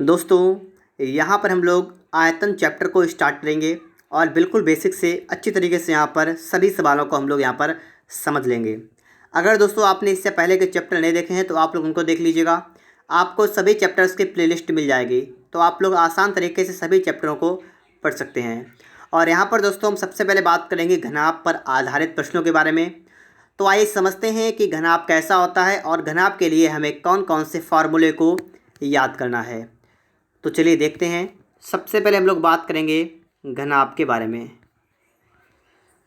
दोस्तों यहाँ पर हम लोग आयतन चैप्टर को स्टार्ट करेंगे और बिल्कुल बेसिक से अच्छी तरीके से यहाँ पर सभी सवालों को हम लोग यहाँ पर समझ लेंगे। अगर दोस्तों आपने इससे पहले के चैप्टर नहीं देखे हैं तो आप लोग उनको देख लीजिएगा। आपको सभी चैप्टर्स की प्लेलिस्ट मिल जाएगी, तो आप लोग आसान तरीके से सभी चैप्टरों को पढ़ सकते हैं। और यहाँ पर दोस्तों हम सबसे पहले बात करेंगे घनाभ पर आधारित प्रश्नों के बारे में। तो आइए समझते हैं कि घनाभ कैसा होता है और घनाभ के लिए हमें कौन कौन से फार्मूले को याद करना है। तो चलिए देखते हैं। सबसे पहले हम लोग बात करेंगे घनाभ के बारे में।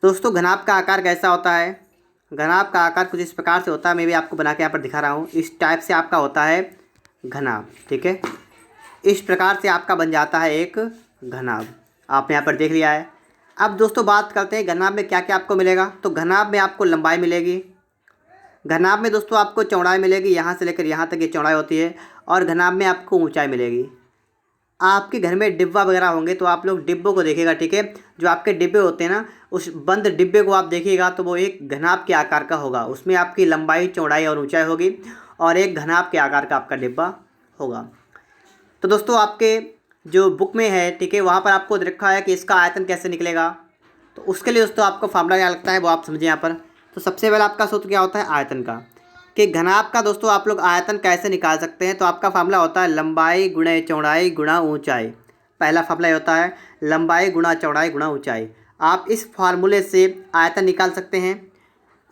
दोस्तों घनाभ का आकार कैसा होता है? घनाभ का आकार कुछ इस प्रकार से होता है, मैं भी आपको बना के यहाँ पर दिखा रहा हूँ। इस टाइप से आपका होता है घनाभ, ठीक है। इस प्रकार से आपका बन जाता है एक घनाभ। आपने यहाँ पर देख लिया है। अब दोस्तों बात करते हैं घनाभ में क्या क्या आपको मिलेगा। तो घनाभ में आपको लंबाई मिलेगी, घनाभ में दोस्तों आपको चौड़ाई मिलेगी, यहाँ से लेकर यहाँ तक ये चौड़ाई होती है। और घनाभ में आपको ऊंचाई मिलेगी। आपके घर में डिब्बा वगैरह होंगे तो आप लोग डिब्बों को देखिएगा, ठीक है। जो आपके डिब्बे होते हैं ना, उस बंद डिब्बे को आप देखिएगा तो वो एक घनाभ के आकार का होगा। उसमें आपकी लंबाई, चौड़ाई और ऊंचाई होगी और एक घनाभ के आकार का आपका डिब्बा होगा। तो दोस्तों आपके जो बुक में है, ठीक है, वहाँ पर आपको रखा है कि इसका आयतन कैसे निकलेगा। तो उसके लिए दोस्तों आपको फार्मूला क्या लगता है वो आप समझिए यहाँ पर। तो सबसे पहले आपका सूत्र क्या होता है आयतन का, कि घनाभ का दोस्तों आप लोग आयतन कैसे निकाल सकते हैं। तो आपका फार्मूला होता है लंबाई गुणे चौड़ाई गुणा ऊंचाई। पहला फार्मूला होता है लंबाई गुणा चौड़ाई गुणा ऊंचाई। आप इस फार्मूले से आयतन निकाल सकते हैं।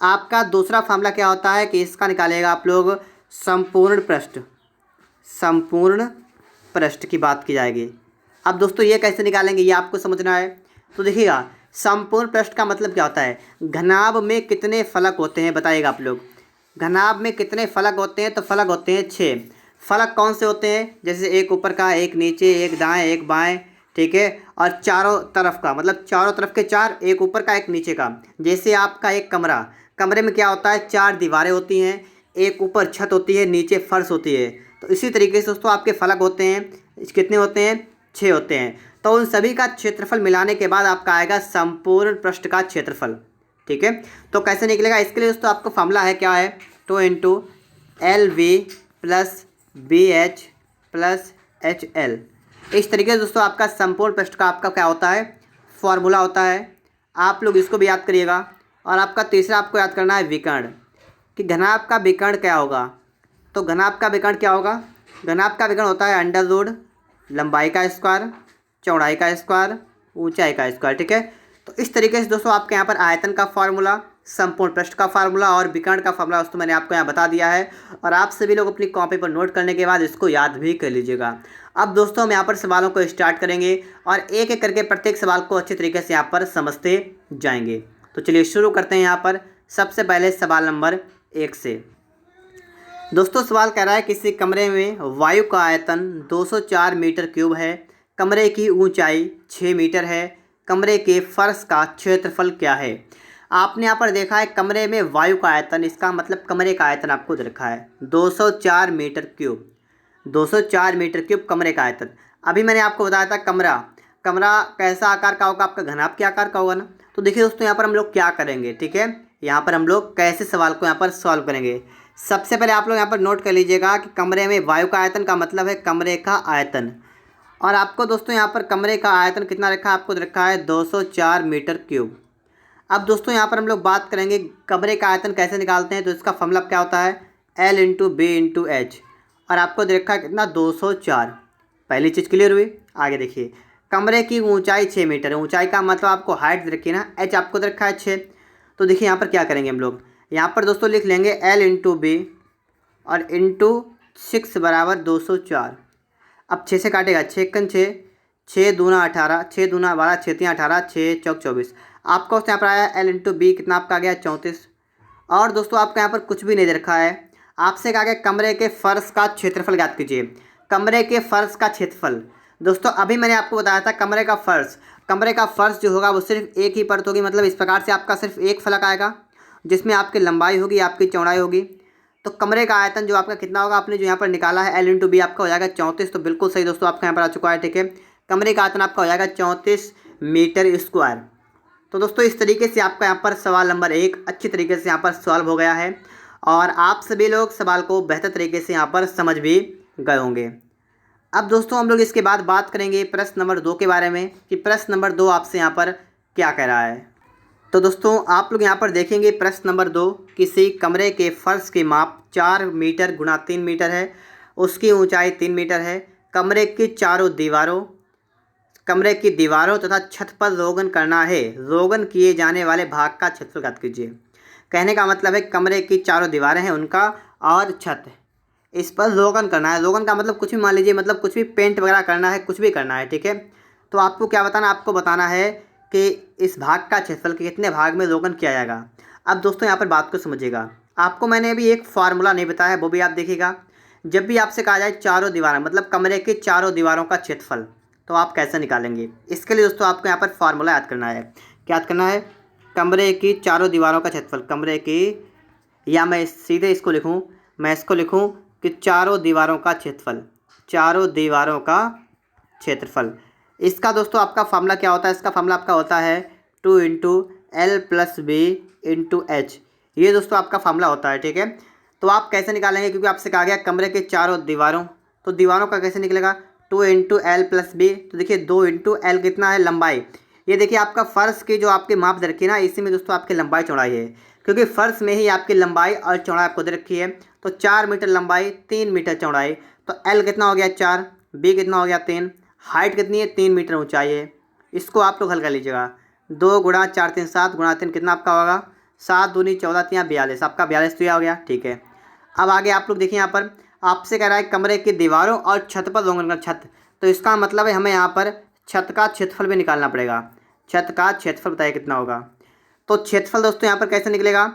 आपका दूसरा फार्मूला क्या होता है कि इसका निकालेगा आप लोग संपूर्ण पृष्ठ। संपूर्ण पृष्ठ की बात की जाएगी। अब दोस्तों ये कैसे निकालेंगे ये आपको समझना है। तो देखिएगा, संपूर्ण पृष्ठ का मतलब क्या होता है, घनाभ में कितने फलक होते हैं बताइएगा आप लोग। घनाभ में कितने फलक होते हैं? तो फलक होते हैं 6। फलक कौन से होते हैं? जैसे एक ऊपर का, एक नीचे, एक दाएं, एक बाएं, ठीक है। और चारों तरफ का, मतलब चारों तरफ के 4, एक ऊपर का, एक नीचे का। जैसे आपका एक कमरा, कमरे में क्या होता है, 4 दीवारें होती हैं, एक ऊपर छत होती है, नीचे फर्श होती है। तो इसी तरीके से दोस्तों आपके फलक होते हैं, कितने होते हैं? 6 होते हैं। तो उन सभी का क्षेत्रफल मिलाने के बाद आपका आएगा संपूर्ण पृष्ठ का क्षेत्रफल, ठीक है। तो कैसे निकलेगा, इसके लिए दोस्तों आपको फार्मूला है क्या है, 2 into L V plus B H plus H L. इस तरीके से दोस्तों आपका संपूर्ण पृष्ठ का आपका क्या होता है, फॉर्मूला होता है। आप लोग इसको भी याद करिएगा। और आपका तीसरा आपको याद करना है विकर्ण, कि घनाभ का विकर्ण क्या होगा। तो घनाभ का विकर्ण क्या होगा, घनाभ का विकर्ण होता है अंडर रूट लंबाई का स्क्वायर, चौड़ाई का स्क्वायर, ऊंचाई का स्क्वायर, ठीक है। तो इस तरीके से दोस्तों आपके यहाँ पर आयतन का फार्मूला, संपूर्ण पृष्ठ का फार्मूला और विकर्ण का फार्मूला दोस्तों मैंने आपको यहाँ बता दिया है। और आप सभी लोग अपनी कॉपी पर नोट करने के बाद इसको याद भी कर लीजिएगा। अब दोस्तों हम यहाँ पर सवालों को स्टार्ट करेंगे और एक एक करके प्रत्येक सवाल को अच्छे तरीके से यहाँ पर समझते जाएंगे। तो चलिए शुरू करते हैं यहाँ पर। सबसे पहले सवाल नंबर 1 से। दोस्तों सवाल कह रहा है किसी कमरे में वायु का आयतन 204 मीटर क्यूब है, कमरे की ऊंचाई 6 मीटर है, कमरे के फर्श का क्षेत्रफल क्या है। आपने यहाँ पर देखा है कमरे में वायु का आयतन, इसका मतलब कमरे का आयतन आपको दे रखा है 204 मीटर क्यूब। 204 मीटर क्यूब कमरे का आयतन। अभी मैंने आपको बताया था कमरा, कमरा कैसा आकार का होगा, आपका घनाभ के आकार का होगा ना। तो देखिए दोस्तों यहाँ पर हम लोग क्या करेंगे, ठीक है। यहाँ पर हम लोग कैसे सवाल को यहाँ पर सॉल्व करेंगे। सबसे पहले आप लोग यहाँ पर नोट कर लीजिएगा कि कमरे में वायु का आयतन का मतलब है कमरे का आयतन। और आपको दोस्तों यहाँ पर कमरे का आयतन कितना रखा है, आपको रखा है 204 मीटर क्यूब। अब दोस्तों यहाँ पर हम लोग बात करेंगे कमरे का आयतन कैसे निकालते हैं। तो इसका फॉर्मूला क्या होता है, L into B into H. और आपको दे रखा है कितना, 204। पहली चीज़ क्लियर हुई। आगे देखिए, कमरे की ऊंचाई 6 मीटर है। ऊंचाई का मतलब आपको हाइट दे रखी है ना, एच आपको दे रखा है 6। तो देखिए यहाँ पर क्या करेंगे हम लोग, यहाँ पर दोस्तों लिख लेंगे L इंटू बी और इंटू 6 बराबर 204। अब 6 से काटेगा, 6 कन 6, 6 दूना 18, 6 दूना 12, 6 3 18, 6 चौक 24। आपका उससे यहाँ पर आया L इंटू बी, कितना आपका आ गया 34। और दोस्तों आपका यहाँ पर कुछ भी नहीं दे रखा है। आपसे कहा गया कमरे के फर्श का क्षेत्रफल ज्ञात कीजिए। कमरे के फर्श का क्षेत्रफल, दोस्तों अभी मैंने आपको बताया था कमरे का फर्श, कमरे का फर्श जो होगा वो सिर्फ एक ही परत होगी। मतलब इस प्रकार से आपका सिर्फ एक फलक आएगा जिसमें आपकी लंबाई होगी, आपकी चौड़ाई होगी। तो कमरे का आयतन जो आपका कितना होगा, आपने जो यहाँ पर निकाला है L इंटू बी, आपका हो जाएगा 34। तो बिल्कुल सही दोस्तों आपका यहाँ पर आ चुका है, ठीक है। कमरे का आयतन आपका हो जाएगा 34 मीटर स्क्वायर। तो दोस्तों इस तरीके से आपका यहाँ पर सवाल नंबर 1 अच्छी तरीके से यहाँ पर सॉल्व हो गया है और आप सभी लोग सवाल को बेहतर तरीके से यहाँ पर समझ भी गए होंगे। अब दोस्तों हम लोग इसके बाद बात करेंगे प्रश्न नंबर 2 के बारे में कि प्रश्न नंबर 2 आपसे यहाँ पर क्या कह रहा है। तो दोस्तों आप लोग यहाँ पर देखेंगे प्रश्न नंबर 2, किसी कमरे के फर्श की माप 4 मीटर गुणा 3 मीटर है, उसकी ऊंचाई 3 मीटर है। कमरे की दीवारों तथा छत पर रोगन करना है। रोगन किए जाने वाले भाग का क्षेत्रफल ज्ञात कीजिए। कहने का मतलब है कमरे की चारों दीवारें हैं उनका और छत, इस पर रोगन करना है। रोगन का मतलब कुछ भी मान लीजिए, मतलब कुछ भी पेंट वगैरह करना है, कुछ भी करना है, ठीक है। तो आपको क्या बताना, आपको बताना है कि इस भाग का क्षेत्रफल के कितने भाग में रोगन किया जाएगा। अब दोस्तों यहाँ पर बात को समझिएगा। आपको मैंने अभी एक फार्मूला नहीं बताया है, वो भी आप देखिएगा। जब भी आपसे कहा जाए चारों दीवारें, मतलब कमरे की चारों दीवारों का क्षेत्रफल, तो आप कैसे निकालेंगे। इसके लिए दोस्तों आपको यहाँ पर फार्मूला याद करना है। क्या याद करना है? कमरे की चारों दीवारों का क्षेत्रफल, कमरे की, या मैं सीधे इसको लिखूँ, मैं इसको लिखूँ कि चारों दीवारों का क्षेत्रफल, चारों दीवारों का क्षेत्रफल। इसका दोस्तों आपका फार्मूला क्या होता है? इसका फार्मूला आपका होता है 2 × L + B × H। ये दोस्तों आपका फार्मूला होता है, ठीक है। तो आप कैसे निकालेंगे, क्योंकि आपसे कहा गया कमरे के चारों दीवारों, तो दीवारों का कैसे निकलेगा? 2 × L + B। तो देखिए 2 × L कितना है? लंबाई। ये देखिए आपका फर्श की जो आपकी माप दे रखी है ना, इसी में दोस्तों आपकी लंबाई चौड़ाई है, क्योंकि फर्श में ही आपकी लंबाई और चौड़ाई आपको दे रखी है। तो 4 मीटर लंबाई, 3 मीटर चौड़ाई, तो L कितना हो गया? 4, B कितना हो गया? 3, हाइट कितनी है? 3 मीटर ऊंचाई है। इसको आप लोग हल कर लीजिएगा। 2 × 4 3 7 × 3 कितना आपका होगा? 7 दूनी 14 3 42, आपका 42 तो यह हो गया, ठीक है। अब आगे आप लोग देखिए, यहाँ पर आपसे कह रहा है कमरे की दीवारों और छत पर रोगन का छत, तो इसका मतलब है हमें यहाँ पर छत का क्षेत्रफल भी निकालना पड़ेगा। छत का क्षेत्रफल बताइए कितना होगा। तो क्षेत्रफल दोस्तों यहाँ पर कैसे निकलेगा?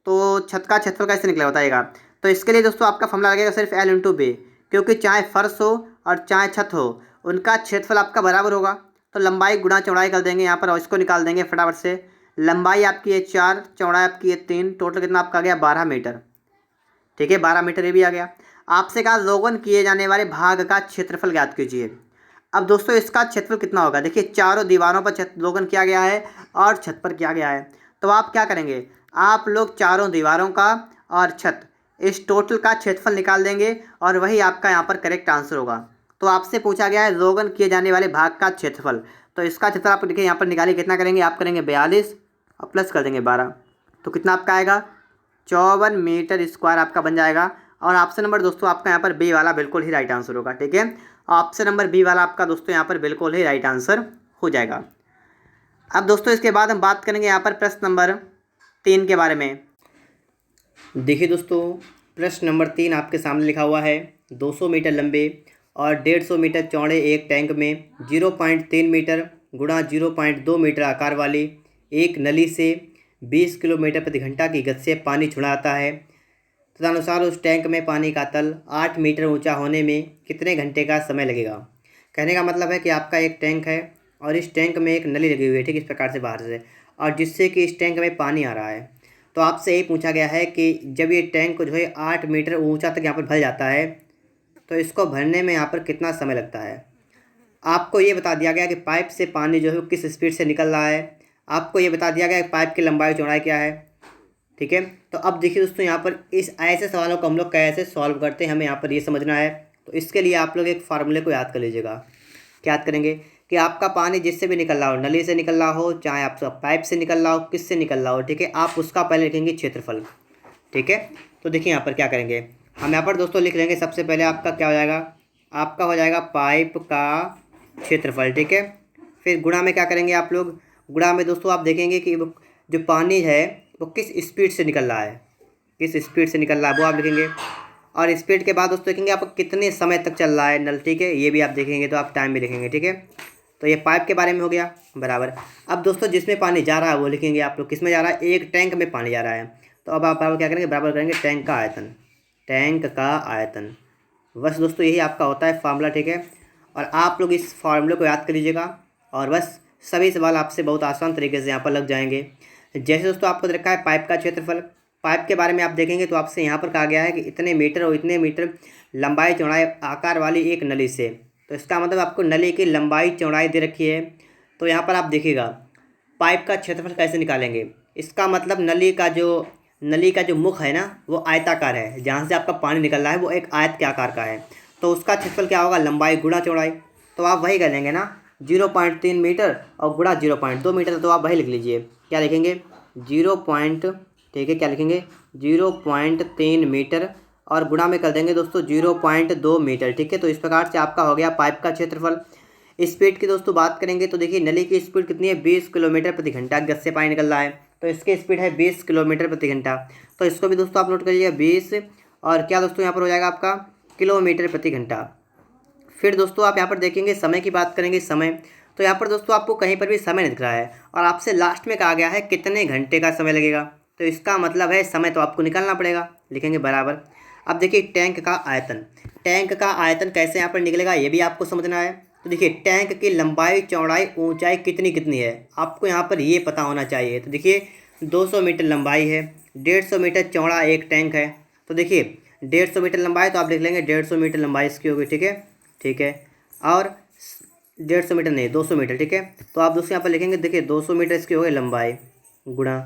तो छत का क्षेत्रफल कैसे निकलेगा बताइएगा। तो इसके लिए दोस्तों आपका फॉर्मूला लगेगा सिर्फ L × B, क्योंकि चाहे फर्श हो और चाहे छत हो, उनका क्षेत्रफल आपका बराबर होगा। तो लंबाई गुणा चौड़ाई कर देंगे यहाँ पर और इसको निकाल देंगे फटाफट से। लंबाई आपकी है 4, चौड़ाई आपकी है 3, टोटल कितना आपका आ गया? 12 मीटर, ठीक है। 12 मीटर ये भी आ गया। आपसे कहा रोगन किए जाने वाले भाग का क्षेत्रफल ज्ञात कीजिए। अब दोस्तों इसका क्षेत्रफल कितना होगा? देखिए चारों दीवारों पर रोगन किया गया है और छत पर किया गया है, तो आप क्या करेंगे? आप लोग चारों दीवारों का और छत, इस टोटल का क्षेत्रफल निकाल देंगे और वही आपका यहाँ पर करेक्ट आंसर होगा। तो आपसे पूछा गया है रोगन किए जाने वाले भाग का क्षेत्रफल, तो इसका क्षेत्रफल आप देखिए यहाँ पर निकालिए। कितना करेंगे? आप करेंगे 42 और प्लस कर देंगे 12, तो कितना आपका आएगा? 54 मीटर स्क्वायर आपका बन जाएगा। और ऑप्शन नंबर दोस्तों आपका यहाँ पर बी वाला बिल्कुल ही राइट आंसर होगा, ठीक है। ऑप्शन नंबर बी वाला आपका दोस्तों यहाँ पर बिल्कुल ही राइट आंसर हो जाएगा। अब दोस्तों इसके बाद हम बात करेंगे यहाँ पर प्रश्न नंबर 3 के बारे में। देखिए दोस्तों प्रश्न नंबर 3 आपके सामने लिखा हुआ है 200 मीटर लंबे और 150 मीटर चौड़े एक टैंक में 0.3 मीटर गुणा 0.2 मीटर आकार वाली एक नली से 20 किलोमीटर प्रति घंटा की गति से पानी छुड़ाता है। तदनुसार उस टैंक में पानी का तल 8 मीटर ऊंचा होने में कितने घंटे का समय लगेगा। कहने का मतलब है कि आपका एक टैंक है और इस टैंक में एक नली लगी हुई है, ठीक, इस प्रकार से बाहर से, और जिससे कि इस टैंक में पानी आ रहा है। तो आपसे यही पूछा गया है कि जब ये टैंक जो है 8 मीटर ऊंचा तक यहाँ पर भर जाता है, तो इसको भरने में यहाँ पर कितना समय लगता है। आपको ये बता दिया गया कि पाइप से पानी जो है किस स्पीड से निकल रहा है। आपको ये बता दिया गया कि पाइप की लंबाई चौड़ाई क्या है, ठीक है। तो अब देखिए दोस्तों यहाँ पर इस ऐसे सवालों को हम लोग कैसे सॉल्व करते हैं, हमें यहाँ पर ये समझना है। तो इसके लिए आप लोग एक फार्मूले को याद कर लीजिएगा। क्या याद करेंगे? कि आपका पानी जिससे भी निकल रहा हो, नली से निकल रहा हो, चाहे आपका पाइप से निकल रहा हो, किससे निकल रहा हो, ठीक है, आप उसका पहले लिखेंगे क्षेत्रफल, ठीक है। तो देखिए यहाँ पर क्या करेंगे, हम यहाँ पर दोस्तों लिख लेंगे। सबसे पहले आपका क्या हो जाएगा? आपका हो जाएगा पाइप का क्षेत्रफल, ठीक है। फिर गुणा में क्या करेंगे आप लोग? गुणा में दोस्तों आप देखेंगे कि जो पानी है वो किस स्पीड से निकल रहा है, किस स्पीड से निकल रहा है वो आप लिखेंगे। और स्पीड के बाद दोस्तों देखेंगे आपको कितने समय तक चल रहा है नल, ठीक है, ये भी आप देखेंगे, तो आप टाइम भी लिखेंगे, ठीक है। तो ये पाइप के बारे में हो गया बराबर। अब दोस्तों जिसमें पानी जा रहा है वो लिखेंगे आप लोग, किसमें जा रहा है? एक टैंक में पानी जा रहा है। तो अब आप बराबर क्या करेंगे? बराबर करेंगे टैंक का आयतन, टैंक का आयतन। बस दोस्तों यही आपका होता है फार्मूला, ठीक है। और आप लोग इस फार्मूले को याद कर लीजिएगा और बस सभी सवाल आपसे बहुत आसान तरीके से यहाँ पर लग जाएंगे। जैसे दोस्तों आपको रखा है पाइप का क्षेत्रफल, पाइप के बारे में आप देखेंगे तो आपसे यहाँ पर कहा गया है कि इतने मीटर और इतने मीटर लंबाई चौड़ाई आकार वाली एक नली से, तो इसका मतलब आपको नली की लंबाई चौड़ाई दे रखी है। तो यहाँ पर आप देखिएगा पाइप का क्षेत्रफल कैसे निकालेंगे। इसका मतलब नली का जो मुख है ना वो आयताकार है, जहाँ से आपका पानी निकल रहा है वो एक आयत के आकार का है। तो उसका क्षेत्रफल क्या होगा, लंबाई गुणा चौड़ाई। तो आप वही कर लेंगे ना, 0.3 मीटर और गुणा 0.2 मीटर, तो आप वही लिख लीजिए। क्या लिखेंगे, 0 पॉइंट, ठीक है, क्या लिखेंगे 0.3 मीटर और गुणा में कर देंगे दोस्तों 0.2 मीटर। ठीक है, तो इस प्रकार से आपका हो गया पाइप का क्षेत्रफल। स्पीड की दोस्तों बात करेंगे तो देखिए नली की स्पीड कितनी है, 20 किलोमीटर प्रति घंटा, गज से पानी निकल रहा है तो इसकी स्पीड है 20 किलोमीटर प्रति घंटा। तो इसको भी दोस्तों आप नोट करिएगा 20 और क्या दोस्तों यहाँ पर हो जाएगा आपका किलोमीटर प्रति घंटा। फिर दोस्तों आप यहाँ पर देखेंगे समय की बात करेंगे, समय तो यहाँ पर दोस्तों आपको कहीं पर भी समय नहीं दिख रहा है और आपसे लास्ट में कहा गया है कितने घंटे का समय लगेगा, तो इसका मतलब है समय तो आपको निकालना पड़ेगा। लिखेंगे बराबर। अब देखिए टैंक का आयतन, टैंक का आयतन कैसे यहाँ पर निकलेगा ये भी आपको समझना है। तो देखिए टैंक की लंबाई चौड़ाई ऊंचाई कितनी कितनी है आपको यहाँ पर ये पता होना चाहिए। तो देखिए 200 मीटर लंबाई है, 150 मीटर चौड़ा एक टैंक है। तो देखिए 150 मीटर लंबाई तो आप लिख लेंगे 150 मीटर लंबाई इसकी होगी। ठीक है, ठीक है, और 150 मीटर नहीं 200 मीटर। ठीक है, तो आप दोस्तों यहाँ पर लिखेंगे देखिए 200 मीटर इसकी हो गई लंबाई गुणा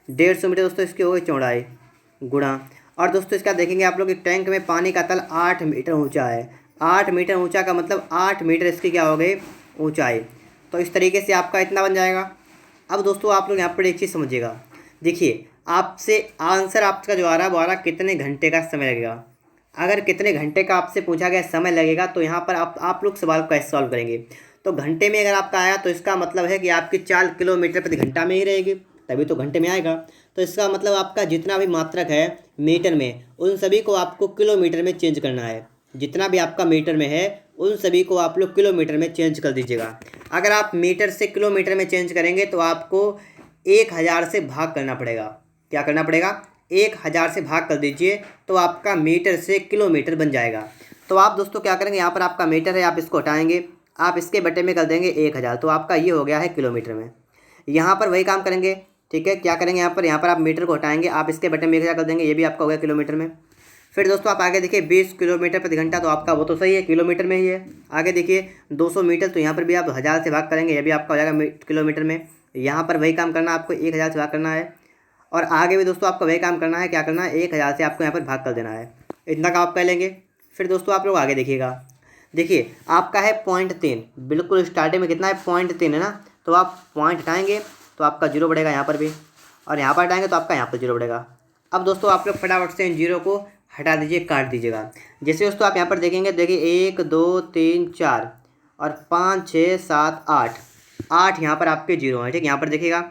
150 मीटर दोस्तों इसकी हो गई चौड़ाई गुणा। और दोस्तों इसका देखेंगे आप लोग, टैंक में पानी का तल 8 मीटर ऊंचा है, 8 मीटर ऊंचा का मतलब 8 मीटर इसकी क्या हो गई ऊंचाई। तो इस तरीके से आपका इतना बन जाएगा। अब दोस्तों आप लोग यहाँ पर एक चीज़ समझिएगा, देखिए आपसे आंसर आपका जो आ रहा है कितने घंटे का समय लगेगा। अगर कितने घंटे का आपसे पूछा गया समय लगेगा तो यहाँ पर आप लोग सवाल को कैसे सॉल्व करेंगे। तो घंटे में अगर आपका आया तो इसका मतलब है कि आपकी चाल किलोमीटर प्रति घंटा में ही रहेगी, तभी तो घंटे में आएगा। तो इसका मतलब आपका जितना भी मात्रक है मीटर में उन सभी को आपको किलोमीटर में चेंज करना है। जितना भी आपका मीटर में है उन सभी को आप लोग किलोमीटर में चेंज कर दीजिएगा। अगर आप मीटर से किलोमीटर में चेंज करेंगे तो आपको 1000 से भाग करना पड़ेगा। क्या करना पड़ेगा, 1000 से भाग कर दीजिए तो आपका मीटर से किलोमीटर बन जाएगा। तो आप दोस्तों क्या करेंगे, यहाँ पर आपका मीटर है आप इसको हटाएंगे, आप इसके बटे में कर देंगे 1000, तो आपका ये हो गया है किलोमीटर में। यहाँ पर वही काम करेंगे। ठीक है, क्या करेंगे यहाँ पर आप मीटर को हटाएंगे, आप इसके बटे में 1000 कर देंगे, ये भी आपका हो गया किलोमीटर में। फिर दोस्तों आप आगे देखिए 20 किलोमीटर प्रति घंटा, तो आपका वो तो सही है किलोमीटर में ही है। आगे देखिए 200 मीटर, तो यहाँ पर भी आप 1000 से भाग करेंगे, ये भी आपका हो जाएगा किलोमीटर में। यहाँ पर वही काम करना, आपको 1000 से भाग करना है और आगे भी दोस्तों आपको वही काम करना है। क्या करना है, 1000 से आपको यहाँ पर भाग कर देना है, इतना काम आप कर लेंगे। फिर दोस्तों आप लोग आगे देखिएगा, देखिए आपका है 0.3, बिल्कुल स्टार्टिंग में कितना है 0.3 है ना, तो आप पॉइंट हटाएंगे तो आपका 0 बढ़ेगा यहाँ पर भी, और यहाँ पर हटाएंगे तो आपका यहाँ पर 0 बढ़ेगा। अब दोस्तों आप लोग फटाफट से इन 0 को हटा दीजिए, काट दीजिएगा। जैसे दोस्तों आप यहाँ पर देखेंगे, देखिए 1 2 3 4 और 5 6 7 8 यहाँ पर आपके 0 हैं। ठीक, यहाँ पर देखिएगा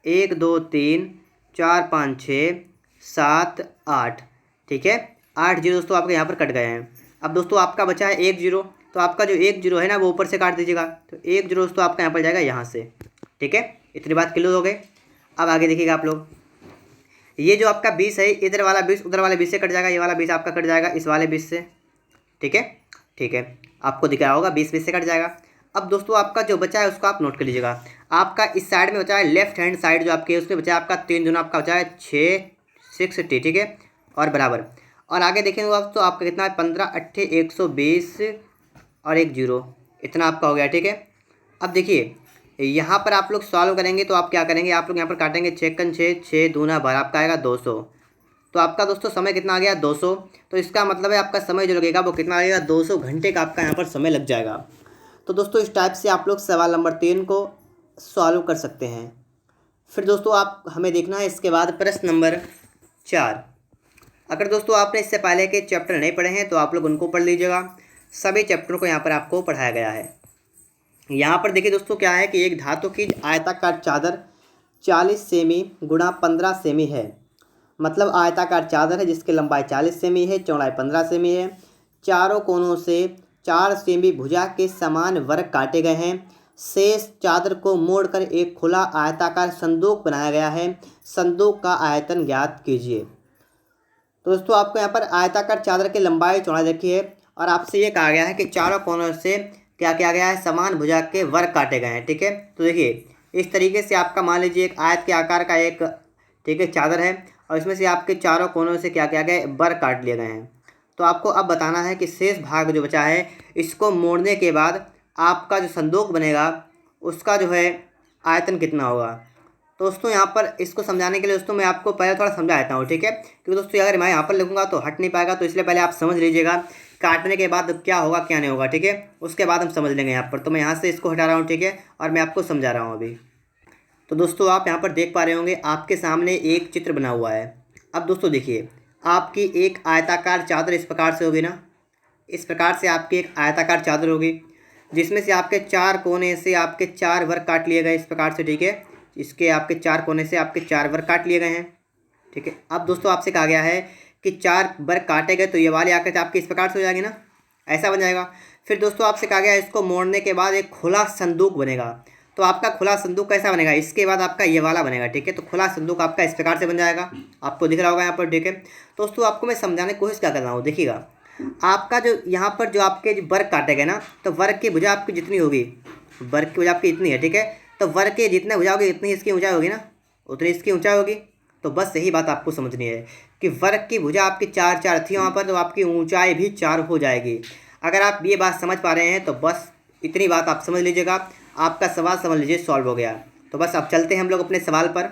1 2 3 4 5 6 7 8। ठीक है, 8 0 दोस्तों आपके यहाँ पर कट गए हैं। अब दोस्तों आपका बचा है 1 0, तो आपका जो 1 0 है ना वो ऊपर से काट दीजिएगा, तो 1 0 दोस्तों आपका यहाँ पर जाएगा यहाँ से। ठीक है, इतनी बात क्लियर हो गई। अब आगे देखिएगा आप लोग, ये जो आपका 20 है, इधर वाला 20 उधर वाले 20 से कट जाएगा, ये वाला 20 आपका कट जाएगा इस वाले 20 से। ठीक है, ठीक है, आपको दिख रहा होगा 20 से कट जाएगा। अब दोस्तों आपका जो बचा है उसको आप नोट कर लीजिएगा। आपका इस साइड में बचा है, लेफ्ट हैंड साइड जो आपकी है उसमें बचा है आपका 3 दूना आपका बचा है 660। ठीक है, और बराबर। और आगे देखेंगे आप तो आपका कितना है 15 8 120 और 1 0, इतना आपका हो गया। ठीक है, अब देखिए यहाँ पर आप लोग सॉल्व करेंगे तो आप क्या करेंगे, आप लोग यहाँ पर काटेंगे 6 कन 6 6 दूना 12, आपका आएगा 200। तो आपका दोस्तों समय कितना आ गया 200। तो इसका मतलब है आपका समय जो लगेगा वो कितना लगेगा 200 घंटे का आपका यहाँ पर समय लग जाएगा। तो दोस्तों इस टाइप से आप लोग सवाल नंबर 3 को सॉल्व कर सकते हैं। फिर दोस्तों आप हमें देखना है इसके बाद प्रश्न नंबर 4। अगर दोस्तों आपने इससे पहले के चैप्टर नहीं पढ़े हैं तो आप लोग उनको पढ़ लीजिएगा, सभी चैप्टरों को यहाँ पर आपको पढ़ाया गया है। यहाँ पर देखिए दोस्तों क्या है कि एक धातु की आयताकार चादर 40 सेमी गुणा 15 सेमी है, मतलब आयताकार चादर है जिसकी लंबाई 40 सेमी है, चौड़ाई 15 सेमी है। चारों कोनों से 4 सेमी भुजा के समान वर्ग काटे गए हैं। शेष चादर को मोड़कर एक खुला आयताकार संदूक बनाया गया है। संदूक का आयतन ज्ञात कीजिए। तो दोस्तों आपको यहाँ पर आयताकार चादर की लंबाई चौड़ाई देखी है और आपसे ये कहा गया है कि चारों कोनों से क्या किया गया है, समान भुजा के वर्ग काटे गए हैं। ठीक है, तो देखिए इस तरीके से आपका मान लीजिए एक आयत के आकार का एक, ठीक है, चादर है और इसमें से आपके चारों कोनों से क्या किया गया है, वर्ग काट लिए गए हैं। तो आपको अब बताना है कि शेष भाग जो बचा है इसको मोड़ने के बाद आपका जो संदूक बनेगा उसका जो है आयतन कितना होगा। तो दोस्तों यहाँ पर इसको समझाने के लिए दोस्तों मैं आपको पहले थोड़ा समझा देता हूँ। ठीक है, क्योंकि दोस्तों अगर मैं यहाँ पर लिखूँगा तो हट नहीं पाएगा, तो इसलिए पहले आप समझ लीजिएगा काटने के बाद क्या होगा क्या नहीं होगा, ठीक है, उसके बाद हम समझ लेंगे यहाँ पर। तो मैं यहाँ से इसको हटा रहा हूँ, ठीक है, और मैं आपको समझा रहा हूँ अभी। तो दोस्तों आप यहाँ पर देख पा रहे होंगे आपके सामने एक चित्र बना हुआ है। अब दोस्तों देखिए, आपकी एक आयताकार चादर इस प्रकार से होगी ना, इस प्रकार से आपकी एक आयताकार चादर होगी, जिसमें से आपके चार कोने से आपके चार वर्ग काट लिए गए इस प्रकार से, ठीक है। इसके आपके चार कोने से आपके चार वर्ग काट लिए गए हैं, ठीक है। अब दोस्तों आपसे कहा गया है कि चार वर्ग काटे गए तो ये वाली आकृति आपकी इस प्रकार से हो जाएगी ना, ऐसा बन जाएगा। फिर दोस्तों आपसे कहा गया है इसको मोड़ने के बाद एक खुला संदूक बनेगा। तो आपका खुला संदूक कैसा बनेगा, इसके बाद आपका ये वाला बनेगा, ठीक है। तो खुला संदूक आपका इस प्रकार से बन जाएगा, आपको दिख रहा होगा यहाँ पर, ठीक है। दोस्तों आपको मैं समझाने की कोशिश क्या कर रहा हूँ, देखिएगा। आपका जो यहाँ पर जो आपके जो वर्ग काटे गए ना, तो वर्ग की भुजा आपकी जितनी होगी, वर्ग की भुजा आपकी इतनी है, ठीक है। तो वर्ग के जितने भुजा होगी इतनी इसकी ऊंचाई होगी ना, उतनी इसकी ऊंचाई होगी। तो बस यही बात आपको समझनी है कि वर्ग की भुजा आपकी चार चार थी वहाँ पर, तो आपकी ऊंचाई भी चार हो जाएगी। अगर आप ये बात समझ पा रहे हैं तो बस इतनी बात आप समझ लीजिएगा, आपका सवाल समझ लीजिए सॉल्व हो गया। तो बस अब चलते हैं हम लोग अपने सवाल पर।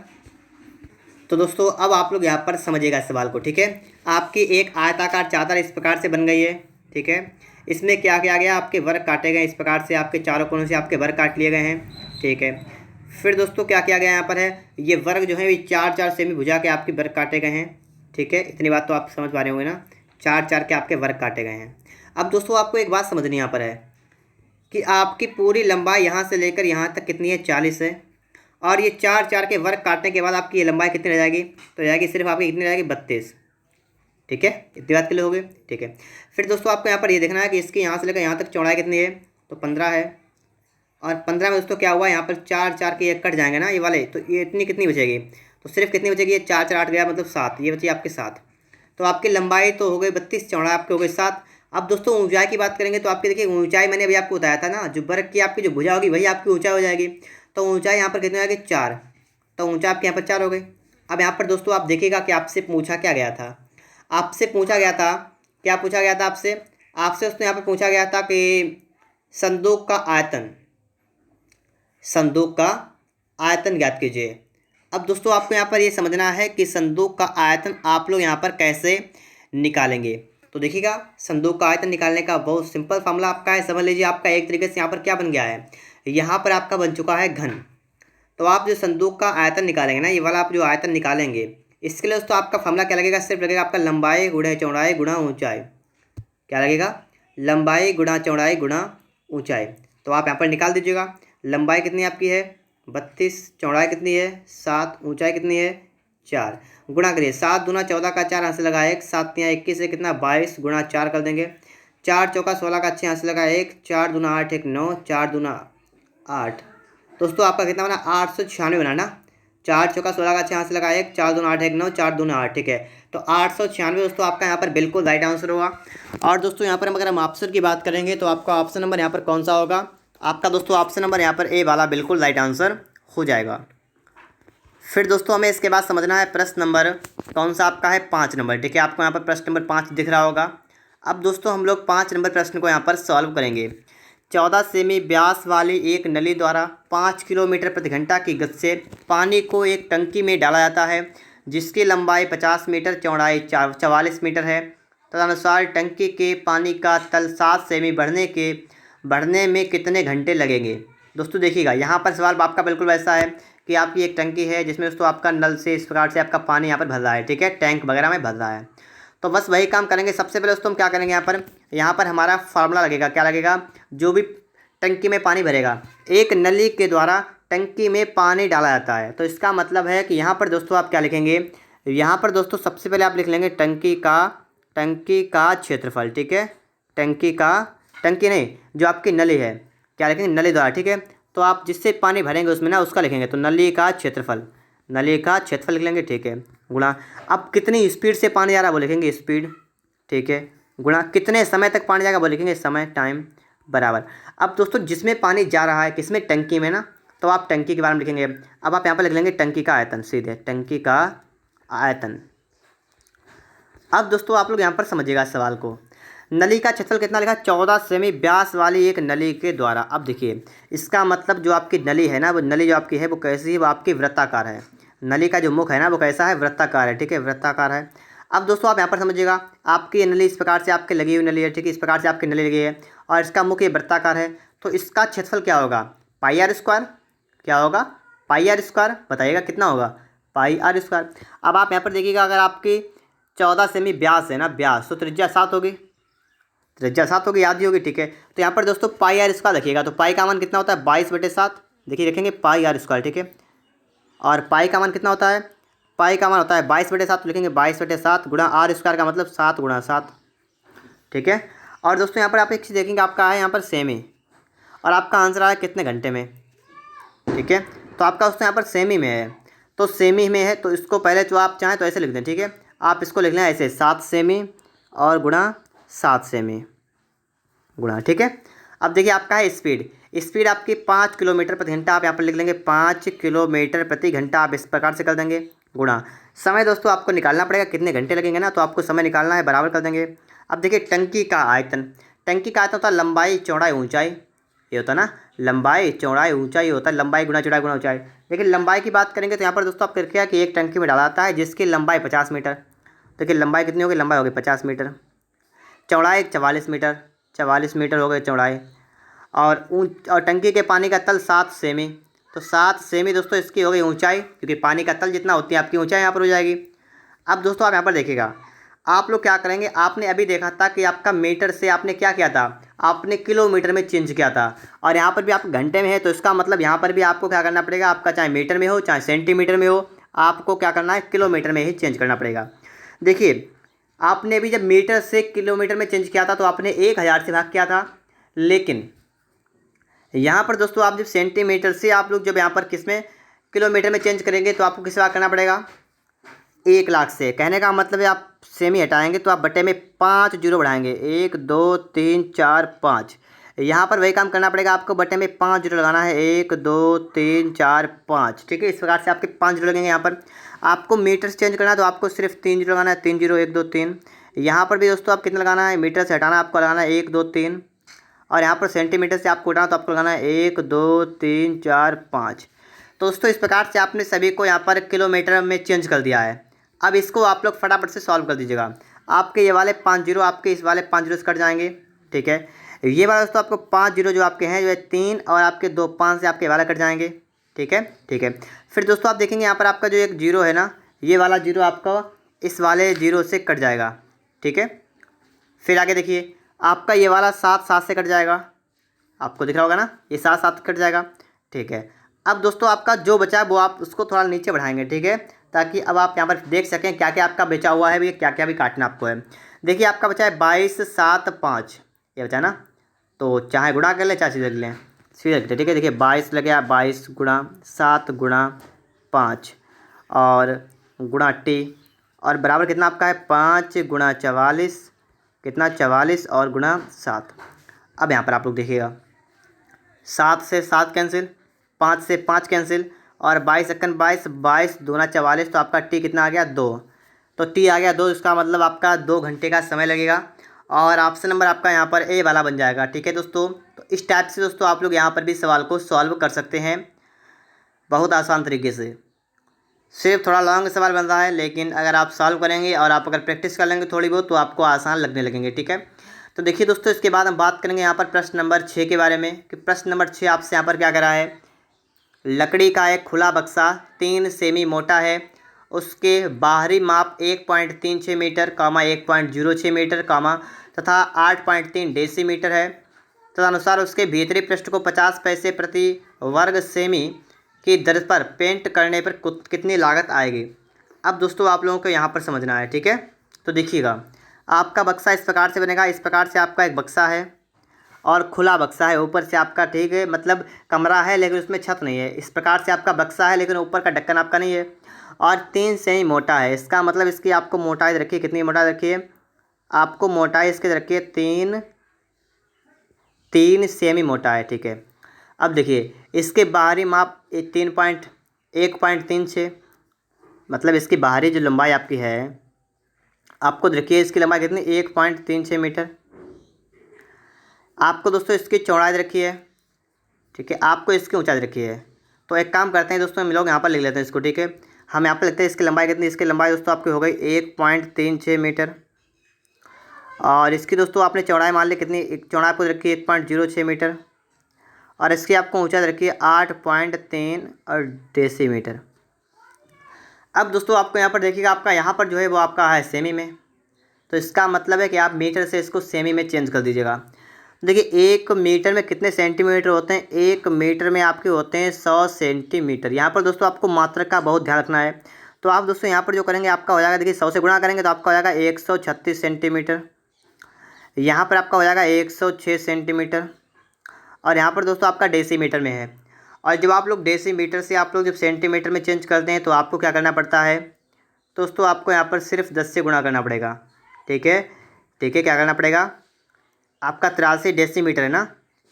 तो दोस्तों अब आप लोग यहाँ पर समझिएगा सवाल को, ठीक है। आपकी एक आयताकार चादर इस प्रकार से बन गई है, ठीक है। इसमें क्या किया गया, आपके वर्ग काटे गए इस प्रकार से, आपके चारों कोनों से आपके वर्ग काट लिए गए हैं, ठीक है। फिर दोस्तों क्या किया गया यहाँ पर है, ये वर्ग जो है ये चार चार सेमी भुजा के आपके वर्ग काटे गए हैं, ठीक है। इतनी बात तो आप समझ पा रहे होंगे ना, चार चार के आपके वर्ग काटे गए हैं। अब दोस्तों आपको एक बात समझनी यहाँ पर है कि आपकी पूरी लंबाई यहाँ से लेकर यहाँ तक कितनी है, 40 है। और ये चार चार के वर्ग काटने के बाद आपकी ये लंबाई कितनी रह जाएगी, तो जाएगी सिर्फ आपकी कितनी रहेगी, 32, ठीक है। इतनी बात के लिए हो गई, ठीक है। फिर दोस्तों आपको यहाँ पर ये देखना है कि इसकी यहाँ से लेकर यहाँ तक चौड़ाई कितनी है, तो 15 है। और 15 में दोस्तों क्या हुआ, यहाँ पर चार चार के एक कट जाएंगे ना ये वाले, तो ये इतनी कितनी बचेगी, तो सिर्फ कितनी बचेगी, ये चार चार 8 गया मतलब 7, ये बची आपके 7। तो आपकी लंबाई तो हो गई 32, चौड़ाई आपकी हो गई 7। अब दोस्तों ऊंचाई की बात करेंगे तो आपकी देखिए ऊंचाई मैंने अभी आपको बताया था ना, जो वर्ग की आपकी जो भुजा होगी वही आपकी ऊंचाई हो जाएगी। तो ऊंचाई यहाँ पर कितनी हो जाएगी, 4। तो ऊंचाई आपके यहाँ पर 4 हो गई। अब यहाँ पर दोस्तों आप देखिएगा कि आपसे पूछा क्या गया था, आपसे पूछा गया था, क्या पूछा गया था आपसे दोस्तों यहाँ पर पूछा गया था कि संदूक का आयतन, संदूक का आयतन ज्ञात कीजिए। अब दोस्तों आपको यहाँ पर ये समझना है कि संदूक का आयतन आप लोग यहाँ पर कैसे निकालेंगे। तो देखिएगा, संदूक का आयतन निकालने का बहुत सिंपल फार्मूला आपका है, समझ लीजिए। आपका एक तरीके से यहाँ पर क्या बन गया है, यहाँ पर आपका बन चुका है घन। तो आप जो संदूक का आयतन निकालेंगे ना, ये वाला आप जो आयतन निकालेंगे, इसके लिए दोस्तों आपका फार्मूला क्या लगेगा, सिर्फ लगेगा आपका लंबाई गुणा चौड़ाई गुणा ऊंचाई। क्या लगेगा, लंबाई गुणा चौड़ाई गुणा ऊंचाई। तो आप यहाँ पर निकाल दीजिएगा, लंबाई कितनी आपकी है 32, चौड़ाई कितनी है 7, ऊंचाई कितनी है 4, गुणा करिए 7 दूना 14 का 4 हाथ लगा 1, 7 या 21 से कितना 22 गुणा 4 कर देंगे, 4 चौका 16 का 6 हाथ लगा 1, 4 दूना 8 1 9, 4 दूना 8। दोस्तों आपका कितना बना 896 बना ना, 4 चौका 16 का 6 हाथ लगा 1, 4 दूना 8 1 9, 4 दूना 8, ठीक है। तो 896 दोस्तों आपका यहाँ पर बिल्कुल राइट आंसर होगा। और दोस्तों यहाँ पर अगर हम ऑप्शन की बात करेंगे तो आपका ऑप्शन नंबर यहाँ पर कौन सा होगा, आपका दोस्तों ऑप्शन नंबर यहाँ पर ए वाला बिल्कुल राइट आंसर हो जाएगा। फिर दोस्तों हमें इसके बाद समझना है प्रश्न नंबर कौन सा आपका है 5 नंबर, ठीक है। आपको यहाँ पर प्रश्न नंबर 5 दिख रहा होगा। अब दोस्तों हम लोग 5 नंबर प्रश्न को यहाँ पर सॉल्व करेंगे। 14 सेमी व्यास वाली एक नली द्वारा 5 किलोमीटर प्रति घंटा की गति से पानी को एक टंकी में डाला जाता है, जिसकी लंबाई 50 मीटर, चौड़ाई 44 मीटर है। तदनुसार टंकी के पानी का तल 7 सेमी बढ़ने में कितने घंटे लगेंगे। दोस्तों देखिएगा, यहाँ पर सवाल आपका बिल्कुल वैसा है कि आपकी एक टंकी है जिसमें दोस्तों आपका नल से इस प्रकार से आपका पानी यहाँ पर भर रहा है, ठीक है, टैंक वगैरह में भर रहा है। तो बस वही काम करेंगे। सबसे पहले दोस्तों हम क्या करेंगे, यहाँ पर हमारा फार्मूला लगेगा। क्या लगेगा, जो भी टंकी में पानी भरेगा, एक नली के द्वारा टंकी में पानी डाला जाता है। तो इसका मतलब है कि यहाँ पर दोस्तों आप क्या लिखेंगे, यहाँ पर दोस्तों सबसे पहले आप लिख लेंगे टंकी का क्षेत्रफल, ठीक है। टंकी नहीं, जो आपकी नली है, क्या लिखेंगे, नली द्वारा, ठीक है। तो आप जिससे पानी भरेंगे उसमें ना उसका लिखेंगे, तो नली का क्षेत्रफल लिख लेंगे, ठीक है, गुणा अब कितनी स्पीड से पानी जा रहा है वो लिखेंगे स्पीड, ठीक है, गुणा कितने समय तक पानी जाएगा वो लिखेंगे समय, टाइम, बराबर। अब दोस्तों जिसमें पानी जा रहा है किसमें, टंकी में ना, तो आप टंकी के बारे में लिखेंगे। अब आप यहाँ पर लिख लेंगे टंकी का आयतन, सीधे टंकी का आयतन। अब दोस्तों आप लोग यहाँ पर समझिएगा सवाल को। नली का क्षेत्रफल कितना लिखा, 14 सेमी व्यास वाली एक नली के द्वारा। अब देखिए इसका मतलब जो आपकी नली है ना, वो नली जो आपकी है वो कैसी है, वो आपकी वृत्ताकार है। नली का जो मुख है ना वो कैसा है, वृत्ताकार है, ठीक है, वृत्ताकार है। अब दोस्तों आप यहाँ पर समझिएगा, आपकी नली इस प्रकार से आपके लगी हुई नली है, ठीक है, इस प्रकार से आपकी नली लगी है और इसका मुख ये वृत्ताकार है, तो इसका क्षेत्रफल क्या होगा, पाई आर स्क्वायर। क्या होगा, पाई आर स्क्वायर। बताइएगा कितना होगा, पाई आर स्क्वायर। अब आप यहाँ पर देखिएगा, अगर आपकी 14 सेमी व्यास है ना, व्यास, तो त्रिज्या 7 होगी, त्रिज्या 7 होगी, याद ही होगी, ठीक है। तो यहाँ पर दोस्तों पाई आर स्क्वायर रखिएगा, तो पाई का मान कितना होता है, 22/7। देखिए रखेंगे पाई आर स्क्वायर, ठीक है। और पाई का मान कितना होता है, पाई का मान होता है 22/7, तो लिखेंगे 22/7 गुणा आर स्क्वायर का मतलब 7 गुणा 7, ठीक है। और दोस्तों यहाँ पर आप एक चीज़ देखेंगे, आपका है यहाँ पर सेमी और आपका आंसर आया कितने घंटे में, ठीक है। तो आपका दोस्तों यहाँ पर सेमी में है, तो सेमी में है तो इसको पहले जो आप चाहें तो ऐसे लिख दें, ठीक है। आप इसको लिख लें ऐसे 7 सेमी और गुणा 7 सेमी गुणा, ठीक है। अब देखिए आपका है स्पीड, स्पीड आपकी 5 किलोमीटर प्रति घंटा, आप यहाँ पर लिख लेंगे 5 किलोमीटर प्रति घंटा, आप इस प्रकार से कर देंगे गुणा। समय दोस्तों आपको निकालना पड़ेगा कितने घंटे लगेंगे ना, तो आपको समय निकालना है, बराबर कर देंगे। अब देखिए टंकी का आयतन, टंकी का आयतन होता है लंबाई चौड़ाई ऊंचाई, ये होता है ना, लंबाई चौड़ाई ऊंचाई होता है, लंबाई गुणा चौड़ाई गुणा ऊंचाई। लेकिन लंबाई की बात करेंगे तो यहाँ पर दोस्तों आप क्या कि एक टंकी में डाला जाता है जिसकी लंबाई 50 मीटर। देखिए लंबाई कितनी होगी, लंबाई होगी 50 मीटर, चौड़ाई 44 मीटर, 44 मीटर हो गई चौड़ाई। और टंकी के पानी का तल 7 सेमी, तो 7 सेमी दोस्तों इसकी हो गई ऊंचाई, क्योंकि पानी का तल जितना होती है आपकी ऊंचाई यहाँ पर हो जाएगी। अब दोस्तों आप यहाँ पर देखिएगा, आप लोग क्या करेंगे, आपने अभी देखा था कि आपका मीटर से आपने क्या किया था, आपने किलोमीटर में चेंज किया था, और यहाँ पर भी आप घंटे में है, तो इसका मतलब यहाँ पर भी आपको क्या करना पड़ेगा, आपका चाहे मीटर में हो चाहे सेंटीमीटर में हो, आपको क्या करना है, किलोमीटर में ही चेंज करना पड़ेगा। देखिए आपने भी जब मीटर से किलोमीटर में चेंज किया था तो आपने 1000 से भाग किया था, लेकिन यहाँ पर दोस्तों आप जब सेंटीमीटर से आप लोग जब यहाँ पर किस में किलोमीटर में चेंज करेंगे तो आपको किस बात करना पड़ेगा, 1,00,000 से। कहने का मतलब है आप सेमी हटाएंगे तो आप बटे में 5 जीरो बढ़ाएंगे, 1 2 3 4 5, यहाँ पर वही काम करना पड़ेगा आपको, बटे में 5 जीरो लगाना है, 1 2 3 4 5, ठीक है। इस प्रकार से आपके 5 जीरो लगेंगे। यहाँ पर आपको मीटर से चेंज करना है तो आपको सिर्फ 3 जीरो लगाना है, 3 जीरो 1 2 3। यहाँ पर भी दोस्तों आप कितना लगाना है, मीटर से हटाना आपको लगाना है 1 2 3, और यहाँ पर सेंटीमीटर से आपको उठाना तो आपको लगाना है 1 2 3 4 5। तो दोस्तों इस प्रकार से आपने सभी को यहाँ पर किलोमीटर में चेंज कर दिया है। अब इसको आप लोग फटाफट से सॉल्व कर दीजिएगा। आपके ये वाले 5 जीरो आपके इस वाले 5 जीरो से कट जाएंगे, ठीक है। ये वाला दोस्तों आपको 5 जीरो जो आपके हैं जो है 3 और आपके 2 5 से आपके वाले कट जाएंगे, ठीक है, ठीक है। फिर दोस्तों आप देखेंगे यहाँ पर आपका जो एक जीरो है ना, ये वाला जीरो आपका इस वाले जीरो से कट जाएगा, ठीक है। फिर आगे देखिए आपका ये वाला 7 7 से कट जाएगा, आपको दिख रहा होगा ना, ये 7 7 कट जाएगा, ठीक है। अब दोस्तों आपका जो बचा है वो आप उसको थोड़ा नीचे बढ़ाएंगे, ठीक है, ताकि अब आप यहाँ पर देख सकें क्या क्या आपका बचा हुआ है, भी क्या क्या भी काटना आपको है। देखिए आपका बचा है 22 7 5, ये बचा ना, तो चाहे गुणा कर लें चाहे सीधे रख लें, सीधे रखते, ठीक है। देखिए 22 लग गया, 22 गुणा 7 गुणा 5 और गुणा टी, और बराबर कितना आपका है 5 गुणा 44, कितना 44 और गुणा 7। अब यहाँ पर आप लोग देखिएगा 7 से 7 कैंसिल, 5 से 5 कैंसिल, और 22 एकन 22, 22 दूना 44, तो आपका टी कितना आ गया 2, तो टी आ गया 2, इसका मतलब आपका 2 घंटे का समय लगेगा, और ऑप्शन नंबर आपका यहाँ पर ए वाला बन जाएगा, ठीक है दोस्तों। तो इस टाइप से दोस्तों आप लोग यहाँ पर भी सवाल को सॉल्व कर सकते हैं बहुत आसान तरीके से। सिर्फ थोड़ा लॉन्ग सवाल बन रहा है, लेकिन अगर आप सॉल्व करेंगे और आप अगर प्रैक्टिस कर लेंगे थोड़ी बहुत तो आपको आसान लगने लगेंगे, ठीक है। तो देखिए दोस्तों इसके बाद हम बात करेंगे यहाँ पर प्रश्न नंबर 6 के बारे में, कि प्रश्न नंबर 6 आपसे यहाँ पर क्या करा है, लकड़ी का एक खुला बक्सा 3 सेमी मोटा है, उसके बाहरी माप 1.36 मीटर, 1.06 मीटर, तथा 8.3 डेसीमीटर है, तदनुसार उसके भीतरी पृष्ठ को 50 पैसे प्रति वर्ग सेमी की दर पर पेंट करने पर कितनी लागत आएगी। अब दोस्तों आप लोगों को यहाँ पर समझना है, ठीक है। तो देखिएगा आपका बक्सा इस प्रकार से बनेगा, इस प्रकार से आपका एक बक्सा है और खुला बक्सा है, ऊपर से आपका, ठीक है, मतलब कमरा है लेकिन उसमें छत नहीं है, इस प्रकार से आपका बक्सा है लेकिन ऊपर का ढक्कन आपका नहीं है, और 3 सेमी मोटा है। इसका मतलब इसकी आपको मोटाई रखिए, कितनी मोटाई रखिए, आपको मोटाई इसके रखिए 3 सेमी मोटा है, ठीक है। अब देखिए इसके बाहरी माप 1.36, मतलब इसकी बाहरी जो लंबाई आपकी है, आपको देखिए इसकी लंबाई कितनी 1.36 मीटर। आपको दोस्तों इसकी चौड़ाई रखी है, ठीक है, आपको इसकी ऊंचाई रखी है। तो एक काम करते हैं दोस्तों, हम लोग यहाँ पर लिख लेते हैं इसको, ठीक है। हम यहाँ पर लिखते हैं इसकी लंबाई कितनी, इसकी लंबाई दोस्तों आपकी हो गई 1.36 मीटर। और इसकी दोस्तों आपने चौड़ाई मान ली कितनी, चौड़ाई आपको रखी है 1.06 मीटर। और इसकी आपको ऊंचाई रखी है 8.3 और डेसीमीटर। अब दोस्तों आपको यहाँ पर देखिएगा, आपका यहाँ पर जो है वो आपका है सेमी में, तो इसका मतलब है कि आप मीटर से इसको सेमी में चेंज कर दीजिएगा। देखिए 1 मीटर में कितने सेंटीमीटर होते हैं, 1 मीटर में आपके होते हैं 100 सेंटीमीटर। यहाँ पर दोस्तों आपको मात्रा का बहुत ध्यान रखना है। तो आप दोस्तों यहाँ पर जो करेंगे आपका हो जाएगा, देखिए 100 से गुणा करेंगे तो आपका हो जाएगा 136 सेंटीमीटर। यहाँ पर आपका हो जाएगा 106 सेंटीमीटर। और यहाँ पर दोस्तों आपका डेसीमीटर में है। और जब आप लोग डेसीमीटर से आप लोग जब सेंटीमीटर में चेंज करते हैं तो आपको क्या करना पड़ता है दोस्तों, आपको यहाँ पर सिर्फ 10 से गुणा करना पड़ेगा। ठीक है, क्या करना पड़ेगा, आपका 83 डेसीमीटर है ना,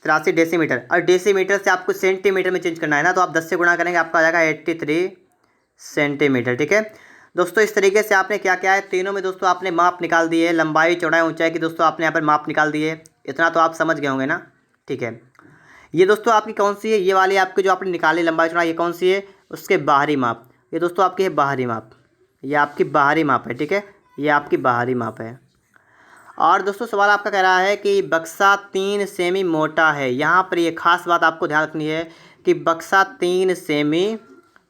83 डेसीमीटर, और डेसीमीटर से आपको सेंटीमीटर में चेंज करना है ना, तो आप 10 से गुणा करेंगे आपका आ जाएगा 83 सेंटीमीटर। ठीक है दोस्तों, इस तरीके से आपने क्या क्या है, तीनों में दोस्तों आपने माप निकाल दिए, लंबाई चौड़ाई ऊंचाई की दोस्तों आपने यहाँ पर माप निकाल दिए। इतना तो आप समझ गए होंगे ना। ठीक है, ये दोस्तों आपकी कौन सी है, ये वाली आपकी जो आपने निकाली लंबाई चौड़ाई, ये कौन सी है, उसके बाहरी माप। ये दोस्तों आपकी है बाहरी माप, ये आपकी बाहरी माप है। ठीक है, ये आपकी बाहरी माप है। और दोस्तों सवाल आपका कह रहा है कि बक्सा 3 सेमी मोटा है। यहाँ पर ये खास बात आपको ध्यान रखनी है कि बक्सा 3 सेमी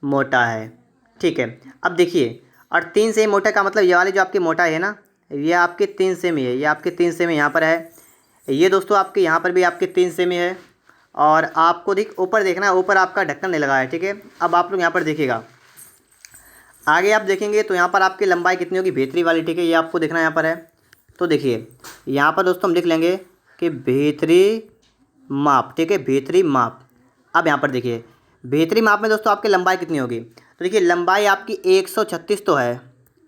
मोटा है। ठीक है, अब देखिए, और 3 सेमी मोटा का मतलब ये वाली जो आपकी मोटाई है ना, ये आपकी 3 सेमी है, ये आपकी 3 सेमी यहाँ पर है। ये दोस्तों आपके यहाँ पर भी आपकी 3 सेमी है। और आपको ऊपर देखना है, ऊपर आपका ढक्कन नहीं लगा है। ठीक है, अब आप लोग यहाँ पर देखिएगा, आगे आप देखेंगे तो यहाँ पर आपकी लंबाई कितनी होगी, भीतरी वाली। ठीक है, ये आपको देखना यहाँ पर है। तो देखिए यहाँ पर दोस्तों हम लिख लेंगे कि भीतरी माप। ठीक है, भीतरी माप। अब यहाँ पर देखिए भीतरी माप में दोस्तों आपकी लंबाई कितनी होगी, तो देखिए लंबाई आपकी 136 तो है।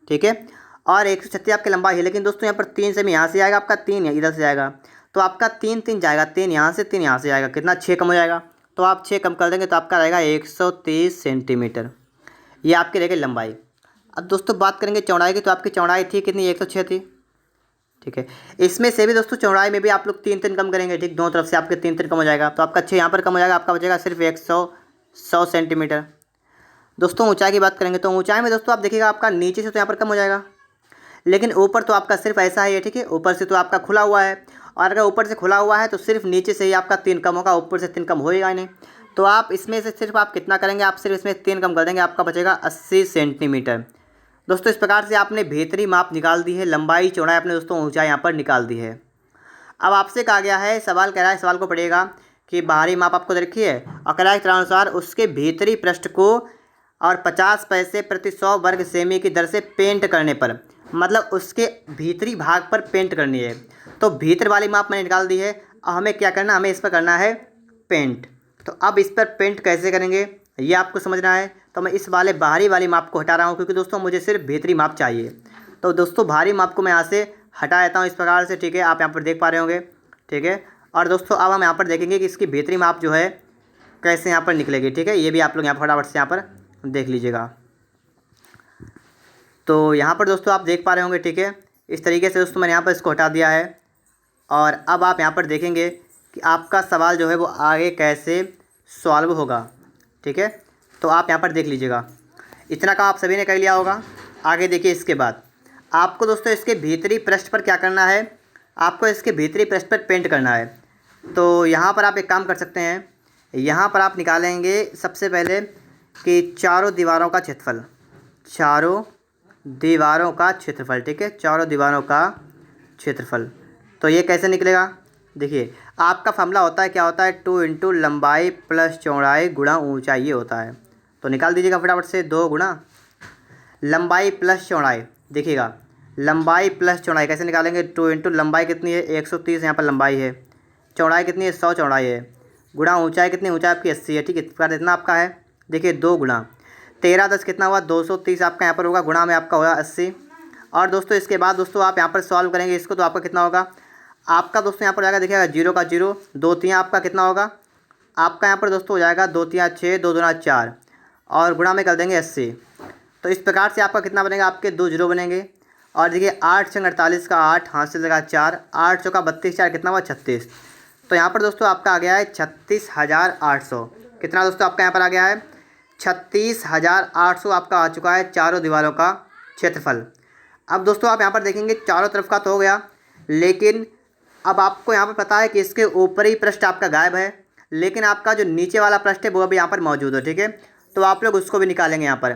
ठीक है, और 136 आपकी लंबाई है, लेकिन दोस्तों यहाँ पर 3 सेमी यहाँ से आएगा, आपका 3 इधर से आएगा, तो आपका 3 जाएगा, 3 यहाँ से 3 यहाँ से आएगा, कितना 6 कम हो जाएगा, तो आप 6 कम कर देंगे तो आपका रहेगा 130 सेंटीमीटर। ये आपकी रहेगी लंबाई। अब दोस्तों बात करेंगे चौड़ाई की, तो आपकी चौड़ाई थी कितनी, 106 थी। ठीक है, इसमें से भी दोस्तों चौड़ाई में भी आप लोग 3 कम करेंगे। ठीक, दोनों तरफ से आपके 3 कम हो जाएगा, तो आपका 6 यहाँ पर कम हो जाएगा, आपका बचेगा सिर्फ 100 सेंटीमीटर। दोस्तों ऊंचाई की बात करेंगे तो ऊंचाई में दोस्तों आप देखिएगा आपका नीचे से तो यहाँ पर कम हो जाएगा, लेकिन ऊपर तो आपका सिर्फ ऐसा ही है। ठीक है, ऊपर से तो आपका खुला हुआ है, और अगर ऊपर से खुला हुआ है तो सिर्फ नीचे से ही आपका 3 कम होगा, ऊपर से 3 कम होएगा नहीं। तो आप इसमें से सिर्फ आप कितना करेंगे, आप सिर्फ इसमें 3 कम कर देंगे, आपका बचेगा 80 सेंटीमीटर। दोस्तों इस प्रकार से आपने भीतरी माप निकाल दी है, लंबाई चौड़ाई आपने दोस्तों ऊंचाई यहाँ पर निकाल दी है। अब आपसे कहा गया है, सवाल कह रहा है, सवाल को पढ़िएगा कि बाहरी माप आपको दे रखी है और कह रहा है अनुसार उसके भीतरी पृष्ठ को और 50 पैसे प्रति 100 वर्ग सेमी की दर से पेंट करने पर, मतलब उसके भीतरी भाग पर पेंट करनी है। तो भीतर वाली माप मैंने निकाल दी है, अब हमें क्या करना, हमें इस पर करना है पेंट। तो अब इस पर पेंट कैसे करेंगे ये आपको समझना है। तो मैं इस वाले बाहरी वाली माप को हटा रहा हूँ, क्योंकि दोस्तों मुझे सिर्फ भीतरी माप चाहिए। तो दोस्तों बाहरी माप को मैं यहाँ से हटा देता हूँ इस प्रकार से। ठीक है, आप यहाँ पर देख पा रहे होंगे। ठीक है, और दोस्तों अब हम यहाँ पर देखेंगे कि इसकी भीतरी माप जो है कैसे यहाँ पर निकलेगी। ठीक है, ये भी आप लोग यहाँ फटाफट से यहाँ पर देख लीजिएगा। तो यहाँ पर दोस्तों आप देख पा रहे होंगे। ठीक है, इस तरीके से दोस्तों मैंने यहाँ पर इसको हटा दिया है। और अब आप यहाँ पर देखेंगे कि आपका सवाल जो है वो आगे कैसे सॉल्व होगा। ठीक है, तो आप यहाँ पर देख लीजिएगा, इतना काम आप सभी ने कर लिया होगा। आगे देखिए, इसके बाद आपको दोस्तों इसके भीतरी पृष्ठ पर क्या करना है, आपको इसके भीतरी पृष्ठ पर पेंट करना है। तो यहाँ पर आप एक काम कर सकते हैं, यहाँ पर आप निकालेंगे सबसे पहले कि चारों दीवारों का क्षेत्रफल, चारों दीवारों का क्षेत्रफल। ठीक है, चारों दीवारों का क्षेत्रफल। तो ये कैसे निकलेगा, देखिए आपका फॉर्मूला होता है, क्या होता है, 2 इंटू लंबाई प्लस चौड़ाई गुणा ऊंचाई, ये होता है। तो निकाल दीजिएगा फटाफट से, 2 गुणा लंबाई प्लस चौड़ाई। देखिएगा लंबाई प्लस चौड़ाई कैसे निकालेंगे, 2 इंटू लंबाई कितनी है 130, यहाँ पर लंबाई है, चौड़ाई कितनी है 100 चौड़ाई है, गुणा ऊंचाई कितनी, ऊंचाई आपकी 80 है। ठीक है, इस प्रकार इतना आपका है। देखिए 2 गुणा 13 10 कितना हुआ 230 आपका यहाँ पर होगा, गुणा में आपका होगा 80। और दोस्तों इसके बाद दोस्तों आप यहाँ पर सॉल्व करेंगे इसको, तो आपका कितना होगा, आपका दोस्तों यहाँ पर जाएगा, देखिएगा 0 का 0, 2 3 आपका कितना होगा, आपका यहाँ पर दोस्तों हो जाएगा 2 3 6, 2 2 4, और गुणा में कर देंगे 80। तो इस प्रकार से आपका कितना बनेगा, आपके 2 0 बनेंगे। और देखिए 8 6 48 का 8, हाथ से लगा 4, 8 चौका 32, 4 कितना हुआ 36। तो यहाँ पर दोस्तों आपका आ गया है 36,800। कितना दोस्तों आपका यहाँ पर आ गया है 36,800 आपका आ चुका है चारों दीवारों का क्षेत्रफल। अब दोस्तों आप यहाँ पर देखेंगे चारों तरफ का तो हो गया, लेकिन अब आपको यहाँ पर पता है कि इसके ऊपरी पृष्ठ आपका गायब है, लेकिन आपका जो नीचे वाला पृष्ठ है वो अभी यहाँ पर मौजूद है। ठीक है, तो आप लोग उसको भी निकालेंगे यहाँ पर।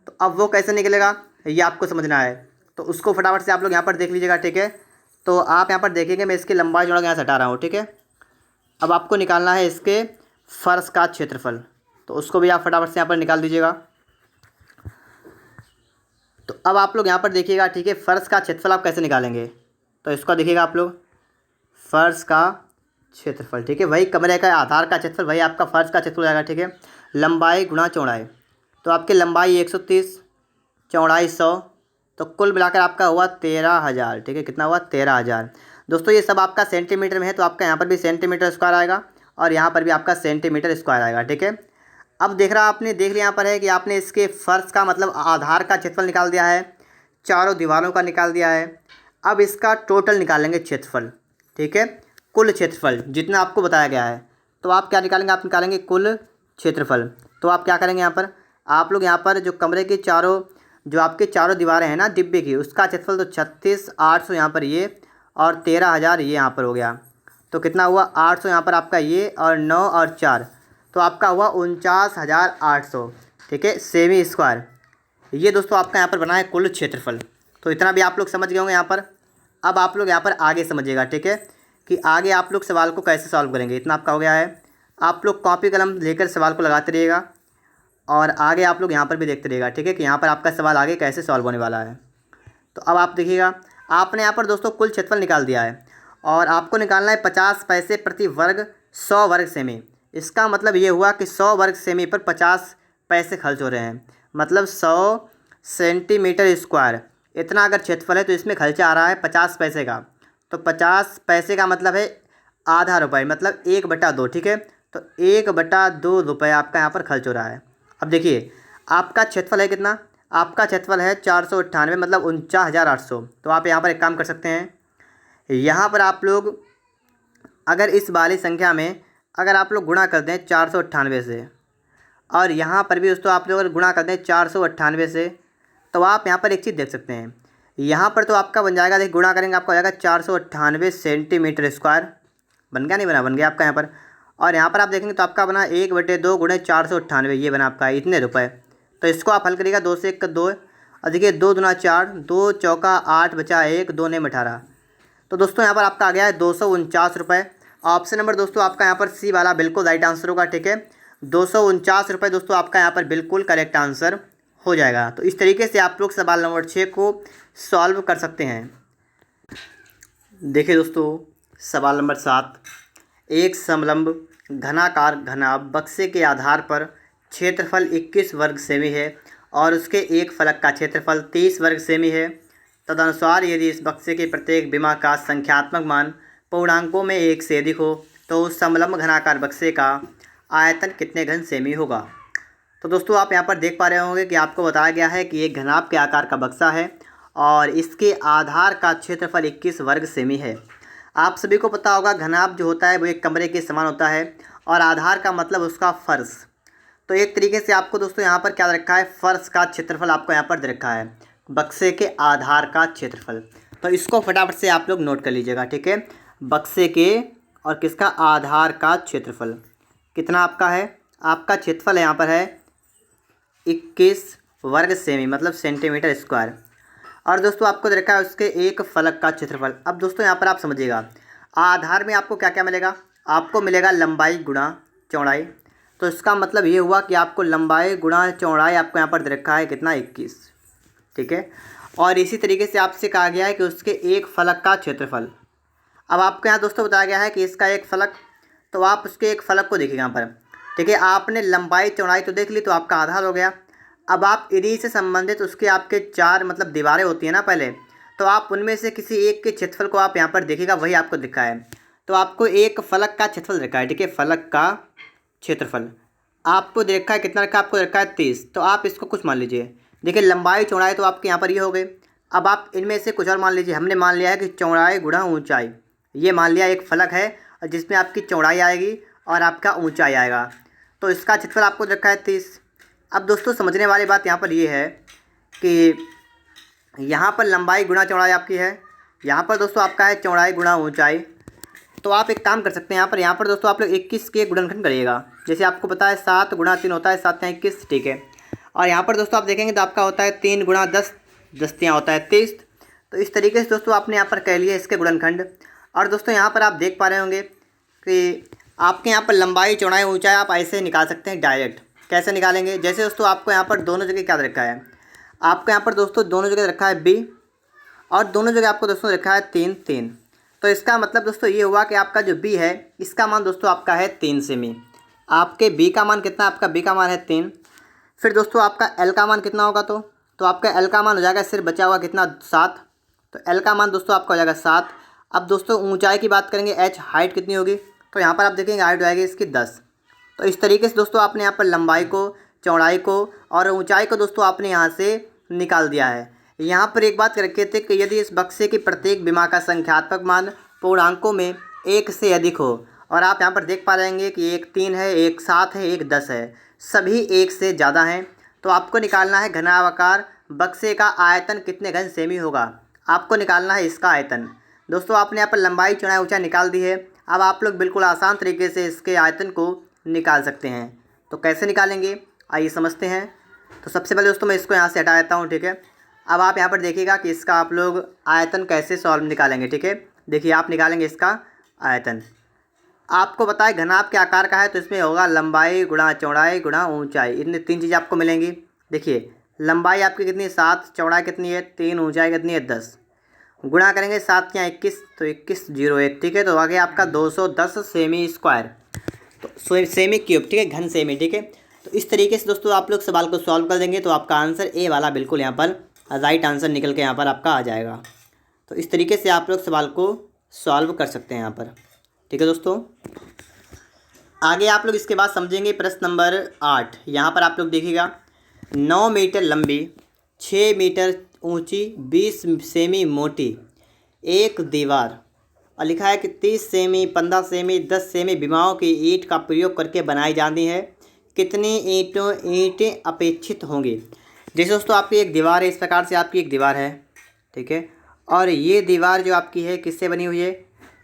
तो अब वो कैसे निकलेगा ये आपको समझना है, तो उसको फटाफट से आप लोग यहाँ पर देख लीजिएगा। ठीक है, तो आप यहाँ पर देखेंगे मैं इसकी लंबाई जोड़ा यहाँ से हटा रहा हूँ। ठीक है, अब आपको निकालना है इसके फर्श का क्षेत्रफल, तो उसको भी आप फटाफट से यहाँ पर निकाल दीजिएगा। तो अब आप लोग यहाँ पर देखिएगा। ठीक है, फर्श का क्षेत्रफल आप कैसे निकालेंगे, तो इसको देखिएगा आप लोग, फर्श का क्षेत्रफल। ठीक है, वही कमरे का आधार का क्षेत्रफल, वही आपका फर्श का क्षेत्रफल हो जाएगा। ठीक है, लंबाई गुणा चौड़ाई, तो आपकी लंबाई 130, चौड़ाई 100, तो कुल मिलाकर आपका हुआ 13,000। ठीक है, कितना हुआ 13,000। दोस्तों ये सब आपका सेंटीमीटर में है, तो आपका यहाँ पर भी सेंटीमीटर स्क्वायर आएगा और यहाँ पर भी आपका सेंटीमीटर स्क्वायर आएगा। ठीक है, अब देख रहा आपने देख लिया यहाँ पर है कि आपने इसके फर्श का मतलब आधार का क्षेत्रफल निकाल दिया है, चारों दीवारों का निकाल दिया है। अब इसका टोटल निकालेंगे क्षेत्रफल। ठीक है, कुल क्षेत्रफल जितना आपको बताया गया है, तो आप क्या निकालेंगे, आप निकालेंगे कुल क्षेत्रफल। तो आप क्या करेंगे, यहाँ पर आप लोग यहाँ पर जो कमरे के चारों जो आपके चारों दीवारें हैं ना डिब्बे की, उसका क्षेत्रफल तो 36,800 यहाँ पर ये, और 13,000 ये यहाँ पर हो गया। तो कितना हुआ 800 यहाँ पर आपका ये, और 9 और 4, तो आपका हुआ 49,800। ठीक है, सेमी स्क्वायर। ये दोस्तों आपका यहाँ पर बना है कुल क्षेत्रफल। तो इतना भी आप लोग समझ गए होंगे यहाँ पर। अब आप लोग यहाँ पर आगे समझिएगा। ठीक है, कि आगे आप लोग सवाल को कैसे सॉल्व करेंगे, इतना आपका हो गया है। आप लोग कॉपी कलम लेकर सवाल को लगाते रहिएगा और आगे आप लोग यहाँ पर भी देखते रहिएगा। ठीक है, कि यहाँ पर आपका सवाल आगे कैसे सॉल्व होने वाला है। तो अब आप देखिएगा, आपने यहाँ पर दोस्तों कुल क्षेत्रफल निकाल दिया है और आपको निकालना है 50 पैसे प्रति वर्ग 100 वर्ग सेमी। इसका मतलब ये हुआ कि 100 वर्ग सेमी पर 50 पैसे खर्च हो रहे हैं, मतलब 100 सेंटीमीटर स्क्वायर इतना अगर क्षेत्रफल है, तो इसमें खर्चा आ रहा है 50 पैसे का। तो 50 पैसे का मतलब है आधा रुपये, मतलब 1/2। ठीक है, तो 1/2 रुपये आपका यहाँ पर खर्च हो रहा है। अब देखिए आपका क्षेत्रफल है कितना, आपका क्षेत्रफल है 498, मतलब 49,800। तो आप यहाँ पर एक काम कर सकते हैं, यहाँ पर आप लोग अगर इस वाली संख्या में अगर आप लोग गुणा कर दें 498 से, और यहाँ पर भी दोस्तों आप लोग अगर गुणा कर दें 498 से, तो आप यहाँ पर एक चीज़ देख सकते हैं। यहाँ पर तो आपका बन जाएगा, देखिए गुणा करेंगे आपका हो जाएगा 498 सेंटीमीटर स्क्वायर। बन गया नहीं बना, बन गया आपका यहाँ पर। और यहाँ पर आप देखेंगे तो आपका बना 1/2 गुणे 498, ये बना आपका इतने रुपए। तो इसको आप हल करिएगा, 2 से 1 का 2, और देखिए 2 दूना 4, 2 चौका 8 बचा 1, 2 ने 18। तो दोस्तों यहाँ पर आपका आ गया है 249 रुपये। ऑप्शन नंबर दोस्तों आपका यहाँ पर सी वाला बिल्कुल राइट आंसर होगा। ठीक है, 249 रुपये दोस्तों आपका यहाँ पर बिल्कुल करेक्ट आंसर हो जाएगा। तो इस तरीके से आप लोग सवाल नंबर 6 को सॉल्व कर सकते हैं। देखिए दोस्तों सवाल नंबर 7, एक समलंब घनाकार घनाभ बक्से के आधार पर क्षेत्रफल 21 वर्ग सेमी है और उसके एक फलक का क्षेत्रफल 30 वर्ग सेमी है। तदनुसार यदि इस बक्से के प्रत्येक विमा का संख्यात्मक मान पूर्णांकों में 1 से अधिक हो, तो उस समलंब घनाकार बक्से का आयतन कितने घन सेमी होगा। तो दोस्तों आप यहाँ पर देख पा रहे होंगे कि आपको बताया गया है कि एक घनाभ के आकार का बक्सा है और इसके आधार का क्षेत्रफल 21 वर्ग सेमी है। आप सभी को पता होगा घनाभ जो होता है वो एक कमरे के समान होता है और आधार का मतलब उसका फर्श। तो एक तरीके से आपको दोस्तों यहाँ पर क्या दे रखा है, फर्श का क्षेत्रफल आपको यहाँ पर दे रखा है, बक्से के आधार का क्षेत्रफल। तो इसको फटाफट से आप लोग नोट कर लीजिएगा। ठीक है, बक्से के और किसका आधार का क्षेत्रफल कितना आपका है, आपका क्षेत्रफल यहाँ पर है 21 वर्ग सेमी, मतलब सेंटीमीटर स्क्वायर। और दोस्तों आपको दे रखा है उसके एक फलक का क्षेत्रफल। अब दोस्तों यहाँ पर आप समझिएगा, आधार में आपको क्या क्या मिलेगा, आपको मिलेगा लंबाई गुणा चौड़ाई। तो इसका मतलब ये हुआ कि आपको लंबाई गुणा चौड़ाई आपको यहाँ पर दे रखा है कितना 21। ठीक है, और इसी तरीके से आपसे कहा गया है कि उसके एक फलक का क्षेत्रफल। अब आपको यहाँ दोस्तों बताया गया है कि इसका एक फलक, तो आप उसके एक फलक को देखिए यहाँ पर। ठीक है, आपने लंबाई चौड़ाई तो देख ली, तो आपका आधार हो गया। अब आप इन्हीं से संबंधित उसके आपके 4 मतलब दीवारें होती हैं ना पहले, तो आप उनमें से किसी एक के क्षेत्रफल को आप यहाँ पर देखिएगा, वही आपको दिखा है। तो आपको एक फलक का क्षेत्रफल देखा है। ठीक है, फलक का क्षेत्रफल आपको देखा है कितना रखा है, आपको रखा है 30। तो आप इसको कुछ मान लीजिए, देखिए लंबाई चौड़ाई तो आपके यहाँ पर ये हो गए। अब आप इनमें से कुछ और मान लीजिए, हमने मान लिया है कि चौड़ाई गुणा ऊंचाई, ये मान लिया एक फलक है और जिसमें आपकी चौड़ाई आएगी और आपका ऊंचाई आएगा। तो इसका क्षेत्रफल आपको रखा है 30। अब दोस्तों समझने वाली बात यहाँ पर ये है कि यहाँ पर लंबाई गुणा चौड़ाई आपकी है, यहाँ पर दोस्तों आपका है चौड़ाई गुणा ऊंचाई। तो आप एक काम कर सकते हैं, यहाँ पर दोस्तों आप लोग 21 के गुणनखंड करिएगा। जैसे आपको पता है 7 गुणा 3 होता है 7 या 21, ठीक है। और यहाँ पर दोस्तों आप देखेंगे तो आपका होता है 3 गुणा 10, 10 तियाँ होता है 23। तो इस तरीके से दोस्तों आपने यहाँ पर कह लिया इसके गुणनखंड। और दोस्तों यहाँ पर आप देख पा रहे होंगे कि आपके यहाँ पर लंबाई चौड़ाई ऊंचाई आप ऐसे निकाल सकते हैं डायरेक्ट। कैसे निकालेंगे? जैसे दोस्तों आपको यहाँ पर दोनों जगह क्या रखा है, आपको यहाँ पर दोस्तों दोनों जगह रखा है बी, और दोनों जगह आपको दोस्तों रखा है 3 3। तो इसका मतलब दोस्तों ये हुआ कि आपका जो बी है इसका मान दोस्तों आपका है 3 सेमी। आपके बी का मान कितना, आपका बी का मान है 3। फिर दोस्तों आपका एल का मान कितना होगा, तो आपका एल का मान हो जाएगा, सिर्फ बचा हुआ कितना 7। तो एल का मान दोस्तों आपका हो जाएगा 7। अब दोस्तों ऊंचाई की बात करेंगे, एच हाइट कितनी होगी, तो यहाँ पर आप देखेंगे हाइट हो जाएगी इसकी 10। तो इस तरीके से दोस्तों आपने यहाँ पर लंबाई को, चौड़ाई को और ऊंचाई को दोस्तों आपने यहाँ से निकाल दिया है। यहाँ पर एक बात रखे थे कि यदि इस बक्से की प्रत्येक विमा का संख्यात्मक मान पूर्णांकों में 1 से अधिक हो, और आप यहाँ पर देख पा रहेंगे कि एक 3 है, एक 7 है, एक 10 है, सभी 1 से ज़्यादा हैं, तो आपको निकालना है घनाकार बक्से का आयतन कितने घन सेमी होगा। आपको निकालना है इसका आयतन। दोस्तों आपने यहाँ पर लंबाई चौड़ाई ऊंचाई निकाल दी है। अब आप लोग बिल्कुल आसान तरीके से इसके आयतन को निकाल सकते हैं। तो कैसे निकालेंगे आइए समझते हैं। तो सबसे पहले दोस्तों मैं इसको यहाँ से हटा देता हूँ, ठीक है। अब आप यहाँ पर देखिएगा कि इसका आप लोग आयतन कैसे सॉल्व निकालेंगे, ठीक है। देखिए आप निकालेंगे इसका आयतन। आपको बताए घनाभ के आकार का है तो इसमें होगा लंबाई गुणा चौड़ाई गुणा ऊंचाई, इतनी 3 चीज़ें आपको मिलेंगी। देखिए लंबाई आपकी कितनी है 7, चौड़ाई कितनी है 3, ऊंचाई कितनी है 10। गुणा करेंगे 7 या 21 तो 21 0 1, ठीक है। तो आगे आपका 210 सेमी स्क्वायर, तो सेमी क्यूब, ठीक है, घन सेमी, ठीक है। तो इस तरीके से दोस्तों आप लोग सवाल को सॉल्व कर देंगे तो आपका आंसर ए वाला बिल्कुल यहाँ पर राइट आंसर निकल के यहाँ पर आपका आ जाएगा। तो इस तरीके से आप लोग सवाल को सॉल्व कर सकते हैं यहाँ पर, ठीक है दोस्तों। आगे आप लोग इसके बाद समझेंगे प्रश्न नंबर 8। यहाँ पर आप लोग देखिएगा 9 मीटर लंबी, 6 मीटर ऊंची, 20 सेमी मोटी एक दीवार, और लिखा है कि 30 सेमी, 15 सेमी, 10 सेमी विमाओं की ईंट का प्रयोग करके बनाई जाती है। कितनी ईंटें अपेक्षित होंगी। जैसे दोस्तों आपकी एक दीवार है, इस प्रकार से आपकी एक दीवार है, ठीक है। और ये दीवार जो आपकी है किससे बनी हुई है,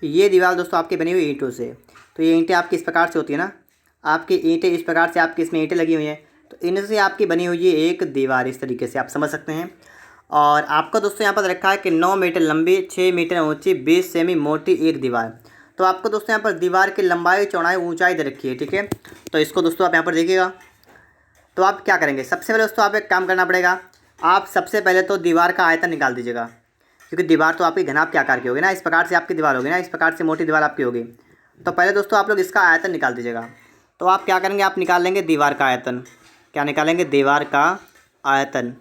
ये दीवार दोस्तों आपकी बनी हुई ईंटों से। तो ये ईंटें आपकी इस प्रकार से होती है ना, आपकी ईंटें इस प्रकार से आपकी इसमें ईंटें लगी हुई हैं, तो इनसे आपकी बनी हुई है एक दीवार। इस तरीके से आप समझ सकते हैं। और आपका दोस्तों यहाँ पर रखा है कि 9 मीटर लंबी, 6 मीटर ऊंची, 20 सेमी मोटी एक दीवार। तो आपको दोस्तों यहाँ पर दीवार की लंबाई चौड़ाई ऊंचाई दे रखी है, ठीक है। तो इसको दोस्तों आप यहाँ पर देखिएगा। तो आप क्या करेंगे, सबसे पहले दोस्तों आप एक काम करना पड़ेगा। आप सबसे पहले तो दीवार का आयतन निकाल दीजिएगा, क्योंकि दीवार तो आपकी घनाभ के आकार की होगी ना, इस प्रकार से आपकी दीवार होगी ना, इस प्रकार से मोटी दीवार आपकी होगी। तो पहले दोस्तों आप लोग इसका आयतन निकाल दीजिएगा। तो आप क्या करेंगे, आप निकाल लेंगे दीवार का आयतन। क्या निकालेंगे, दीवार का आयतन।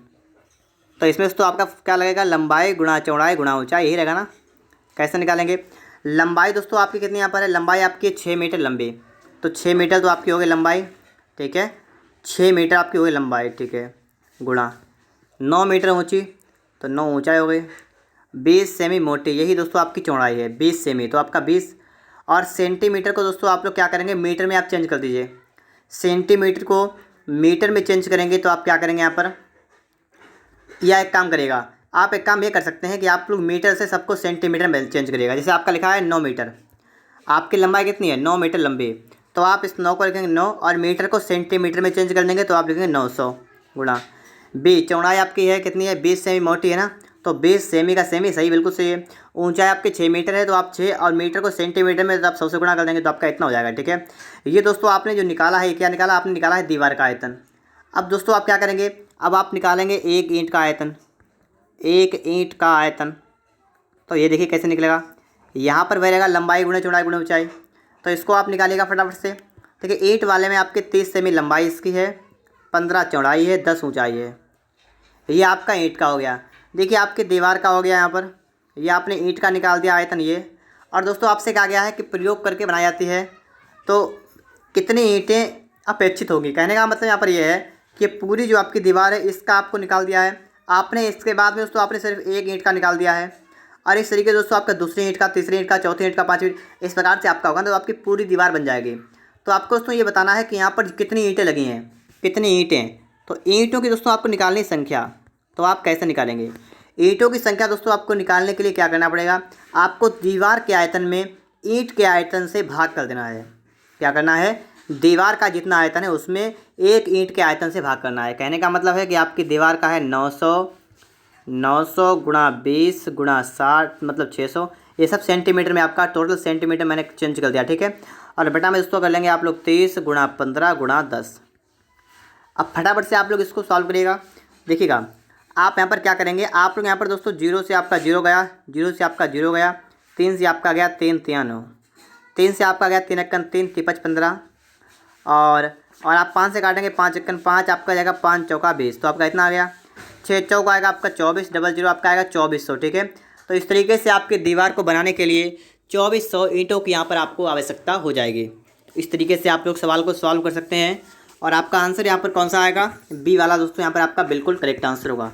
तो इसमें दोस्तों आपका क्या लगेगा, लंबाई गुणा चौड़ाई गुणा ऊंचाई, यही रहेगा ना। कैसे निकालेंगे, लंबाई दोस्तों आपकी कितनी यहाँ पर है, लंबाई आपकी 6 मीटर लंबी, तो 6 मीटर तो आपकी हो गई लंबाई, ठीक है। 6 मीटर आपकी हो गई लंबाई, ठीक है, गुणा 9 मीटर ऊंची, तो 9 ऊंचाई हो गई। 20 सेमी मोटी, यही दोस्तों आपकी चौड़ाई है 20 सेमी, तो आपका 20। और सेंटीमीटर को दोस्तों आप लोग क्या करेंगे, मीटर में आप चेंज कर दीजिए। सेंटीमीटर को मीटर में चेंज करेंगे तो आप क्या करेंगे यहाँ पर, या एक काम करेगा, आप एक काम ये कर सकते हैं कि आप लोग मीटर से सबको सेंटीमीटर में चेंज करिएगा। जैसे आपका लिखा है 9 मीटर, आपकी लंबाई कितनी है 9 मीटर लंबी, तो आप इस 9 को लिखेंगे 9 और मीटर को सेंटीमीटर में चेंज कर देंगे तो आप लिखेंगे 900 गुणा बी। चौड़ाई आपकी है कितनी है 20 सेमी मोटी है ना, तो 20 सेमी का सेमी सही बिल्कुल सही है। ऊंचाई आपकी 6 मीटर है, तो आप 6 और मीटर को सेंटीमीटर में तो आप 100 से गुणा कर देंगे तो आपका इतना हो जाएगा, ठीक है। ये दोस्तों आपने जो निकाला है, क्या निकाला, आपने निकाला है दीवार का आयतन। अब दोस्तों आप क्या करेंगे, अब आप निकालेंगे एक ईंट का आयतन, एक ईंट का आयतन। तो ये देखिए कैसे निकलेगा, यहाँ पर वह रहेगा लंबाई गुणा चौड़ाई गुणा ऊंचाई, तो इसको आप निकालिएगा फटाफट से। देखिए ईंट वाले में आपके 30 सेमी लंबाई इसकी है, 15 चौड़ाई है, 10 ऊंचाई है। ये आपका ईंट का हो गया। देखिए आपके दीवार का हो गया यहाँ पर, ये आपने ईंट का निकाल दिया आयतन ये। और दोस्तों आपसे कहा गया है कि प्रयोग करके बनाई जाती है, तो कितनी ईंटें अपेक्षित होगी। कहने का मतलब यहाँ पर ये है कि पूरी जो आपकी दीवार है इसका आपको निकाल दिया है आपने। इसके बाद में दोस्तों आपने सिर्फ एक ईंट का निकाल दिया है, और इस तरीके से दोस्तों आपका दूसरी ईंट का, तीसरी ईंट का, चौथी ईंट का, पाँचवीं, इस प्रकार से आपका होगा, तो आपकी पूरी दीवार बन जाएगी। तो आपको दोस्तों ये बताना है कि यहाँ पर कितनी ईंटें लगी हैं, कितनी ईंटें, तो ईंटों की दोस्तों आपको निकालनी संख्या, तो आप कैसे निकालेंगे? ईंटों की संख्या दोस्तों आपको निकालने के लिए क्या करना पड़ेगा? आपको दीवार के आयतन में ईंट के आयतन से भाग कर देना है। क्या करना है? दीवार का जितना आयतन है उसमें एक ईंट के आयतन से भाग करना है। कहने का मतलब है कि आपकी दीवार का है 900 गुणा 20 गुणा 60 मतलब 600। ये सब सेंटीमीटर में, आपका टोटल सेंटीमीटर मैंने चेंज कर दिया, ठीक है। और बेटा में दोस्तों कर लेंगे आप लोग 30 गुणा 15 गुणा 10। अब फटाफट से आप लोग इसको सॉल्व करिएगा। देखिएगा आप यहाँ पर क्या करेंगे, आप लोग यहाँ पर दोस्तों जीरो से आपका जीरो गया, जीरो से आपका जीरो गया, 3 से आपका गया 3 तिया 9, 3 से आपका गया 3 एकन 3 तिपच 15, और आप 5 से काटेंगे 5 एकन 5, आपका जाएगा 5 चौका 20, तो आपका इतना आ गया। 6 चौका आएगा आपका 24, डबल जीरो आपका आएगा 2400, ठीक है। तो इस तरीके से आपके दीवार को बनाने के लिए 2400 ईंटों की यहाँ पर आपको आवश्यकता हो जाएगी। इस तरीके से आप लोग सवाल को सॉल्व कर सकते हैं और आपका आंसर यहाँ पर कौन सा आएगा? बी वाला दोस्तों यहाँ पर आपका बिल्कुल करेक्ट आंसर होगा,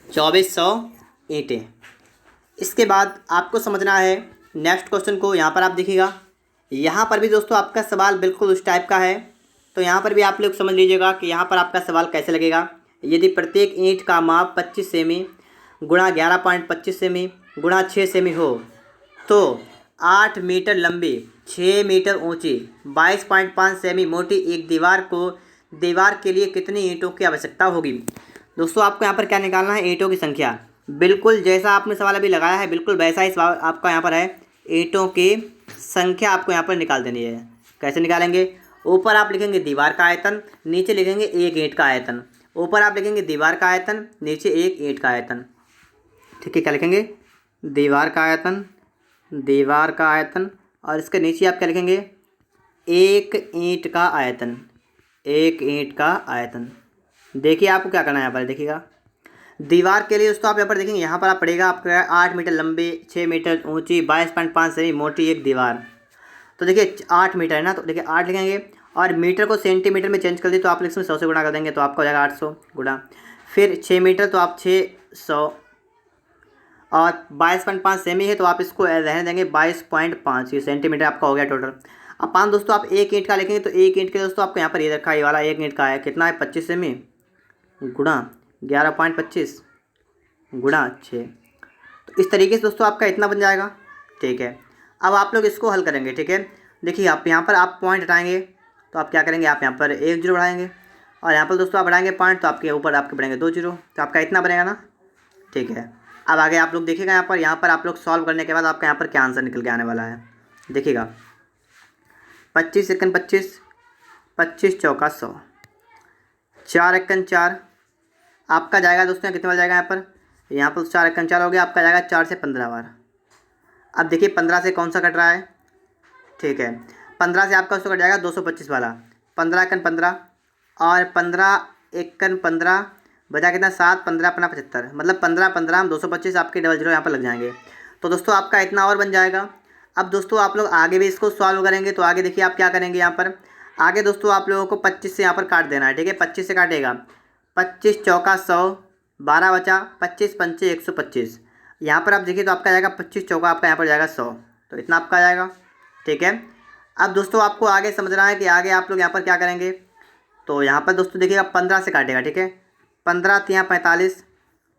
2400 ईंटें। इसके बाद आपको समझना है नेक्स्ट क्वेश्चन को। यहाँ पर आप देखिएगा, यहाँ पर भी दोस्तों आपका सवाल बिल्कुल उस टाइप का है। तो यहाँ पर भी आप लोग समझ लीजिएगा कि यहाँ पर आपका सवाल कैसे लगेगा। यदि प्रत्येक ईंट का माप 25 सेमी गुणा 11.25 सेमी गुणा 6 सेमी हो तो 8 मीटर लंबी 6 मीटर ऊंची 22.5 सेमी मोटी एक दीवार के लिए कितनी ईंटों की आवश्यकता होगी? दोस्तों आपको यहाँ पर क्या निकालना है? ईंटों की संख्या। बिल्कुल जैसा आपने सवाल अभी लगाया है बिल्कुल वैसा ही सवाल आपका यहाँ पर है। ईंटों की संख्या आपको यहाँ पर निकाल देनी है। कैसे निकालेंगे? ऊपर आप लिखेंगे दीवार का आयतन, नीचे लिखेंगे एक ईंट का आयतन। ऊपर आप लिखेंगे दीवार का आयतन, नीचे एक ईंट का आयतन, ठीक है। क्या लिखेंगे? दीवार का आयतन, दीवार का आयतन, और इसके नीचे आप क्या लिखेंगे? एक ईंट का आयतन, एक ईंट का आयतन। देखिए आपको क्या करना है यहाँ पर, देखिएगा दीवार के लिए दोस्तों आप यहाँ पर देखेंगे, यहाँ पर आप पड़ेगा आपका 8 मीटर लंबी 6 मीटर ऊंची 22.5 सेमी मोटी एक दीवार। तो देखिए 8 मीटर है ना, तो देखिए 8 लिखेंगे और मीटर को सेंटीमीटर में चेंज कर दी तो आप इसमें 100 से गुणा कर देंगे तो आपका हो जाएगा 800 गुणा, फिर 6 मीटर तो आप 600, और 22.5 सेमी है तो आप इसको रहने देंगे 22.5, ये सेंटीमीटर आपका हो गया टोटल। अब 5 दोस्तों आप एक ईंट का लिखेंगे तो एक ईंट के दोस्तों आपको यहाँ पर ये रखा है, ये वाला एक ईंट का है कितना है 25 सेमी गुणा 11.25 गुणा 6। तो इस तरीके से दोस्तों आपका इतना बन जाएगा, ठीक है। अब आप लोग इसको हल करेंगे, ठीक है। देखिए आप यहाँ पर आप पॉइंट हटाएंगे तो आप क्या करेंगे, आप यहाँ पर एक जीरो बढ़ाएंगे और यहाँ पर दोस्तों आप बढ़ाएंगे पॉइंट तो आपके ऊपर आपके बढ़ेंगे 2 जीरो, तो आपका इतना बनेगा ना, ठीक है। अब आगे आप लोग देखिएगा यहाँ पर आप लोग सॉल्व करने के बाद आपका यहाँ पर क्या आंसर निकल के आने वाला है। देखिएगा 25 एकन 25, 25 चौका 100, 4 एकन 4 आपका जाएगा दोस्तों कितने बार जाएगा यहाँ पर 4 एकन 4 हो गया, आपका जाएगा 4 से 15 बार। अब देखिए 15 से कौन सा कट रहा है, ठीक है। 15 से आपका उसको कट जाएगा 225 वाला, 15 एकन 15 और 15 एकन 15 बचा कितना 7, 15 अपना 75, मतलब 15 15 हम 225 आपके डबल जीरो यहाँ पर लग जाएंगे। तो दोस्तों आपका इतना और बन जाएगा। अब दोस्तों आप लोग आगे भी इसको सॉल्व करेंगे तो आगे देखिए आप क्या करेंगे, यहाँ पर आगे दोस्तों आप लोगों को 25 से यहाँ पर काट देना है, ठीक है। 25 से काटेगा 25 चौका 100, 12 बचा 25 पंचे 125, यहाँ पर आप देखिए तो आपका जाएगा 25 चौका आपका यहाँ पर जाएगा 100, तो इतना आपका जाएगा, ठीक है। अब दोस्तों आपको आगे समझना है कि आगे आप लोग यहाँ पर क्या करेंगे। तो यहाँ पर दोस्तों देखिएगा 15 से काटेगा, ठीक है। 15 तिया 45,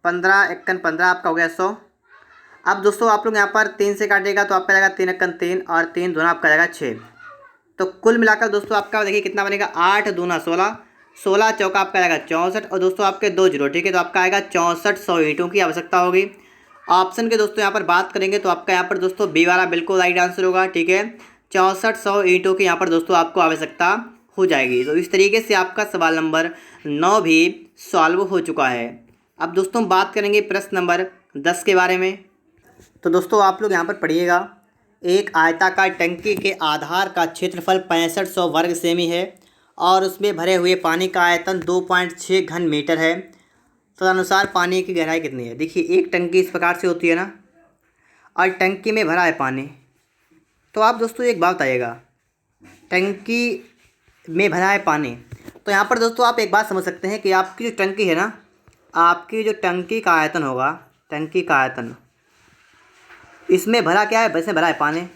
15 एकन 15 आपका हो गया 100। अब दोस्तों आप लोग यहाँ पर 3 से काटेगा तो आपका जाएगा 3 एकन 3 और 3 दूना आपका जाएगा 6। तो कुल मिलाकर दोस्तों आपका देखिए कितना बनेगा, 8 दूना 16, 16 चौका आपका आएगा 64 और दोस्तों आपके 2 जीरो, ठीक है। तो आपका आएगा 6400 ईंटों की आवश्यकता होगी। ऑप्शन के दोस्तों यहाँ पर बात करेंगे तो आपका यहाँ पर दोस्तों बी वाला बिल्कुल राइट आंसर होगा, ठीक है। 6400 ईंटों की यहाँ पर दोस्तों आपको आवश्यकता हो जाएगी। तो इस तरीके से आपका सवाल नंबर 9 भी सॉल्व हो चुका है। अब दोस्तों बात करेंगे प्रश्न नंबर 10 के बारे में। तो दोस्तों आप लोग यहाँ पर पढ़िएगा, एक आयताकार टंकी के आधार का क्षेत्रफल 6500 वर्ग सेमी है और उसमें भरे हुए पानी का आयतन 2.6 घन मीटर है। तदनुसार पानी की गहराई कितनी है? देखिए एक टंकी इस प्रकार से होती है ना, और टंकी में भरा है पानी। तो आप दोस्तों एक बात बताइएगा, टंकी में भरा है पानी, तो यहाँ पर दोस्तों आप एक बात समझ सकते हैं कि आपकी जो टंकी है ना, आपकी जो टंकी का आयतन होगा, टंकी का आयतन, इसमें भरा क्या है, इसमें भरा है पानी।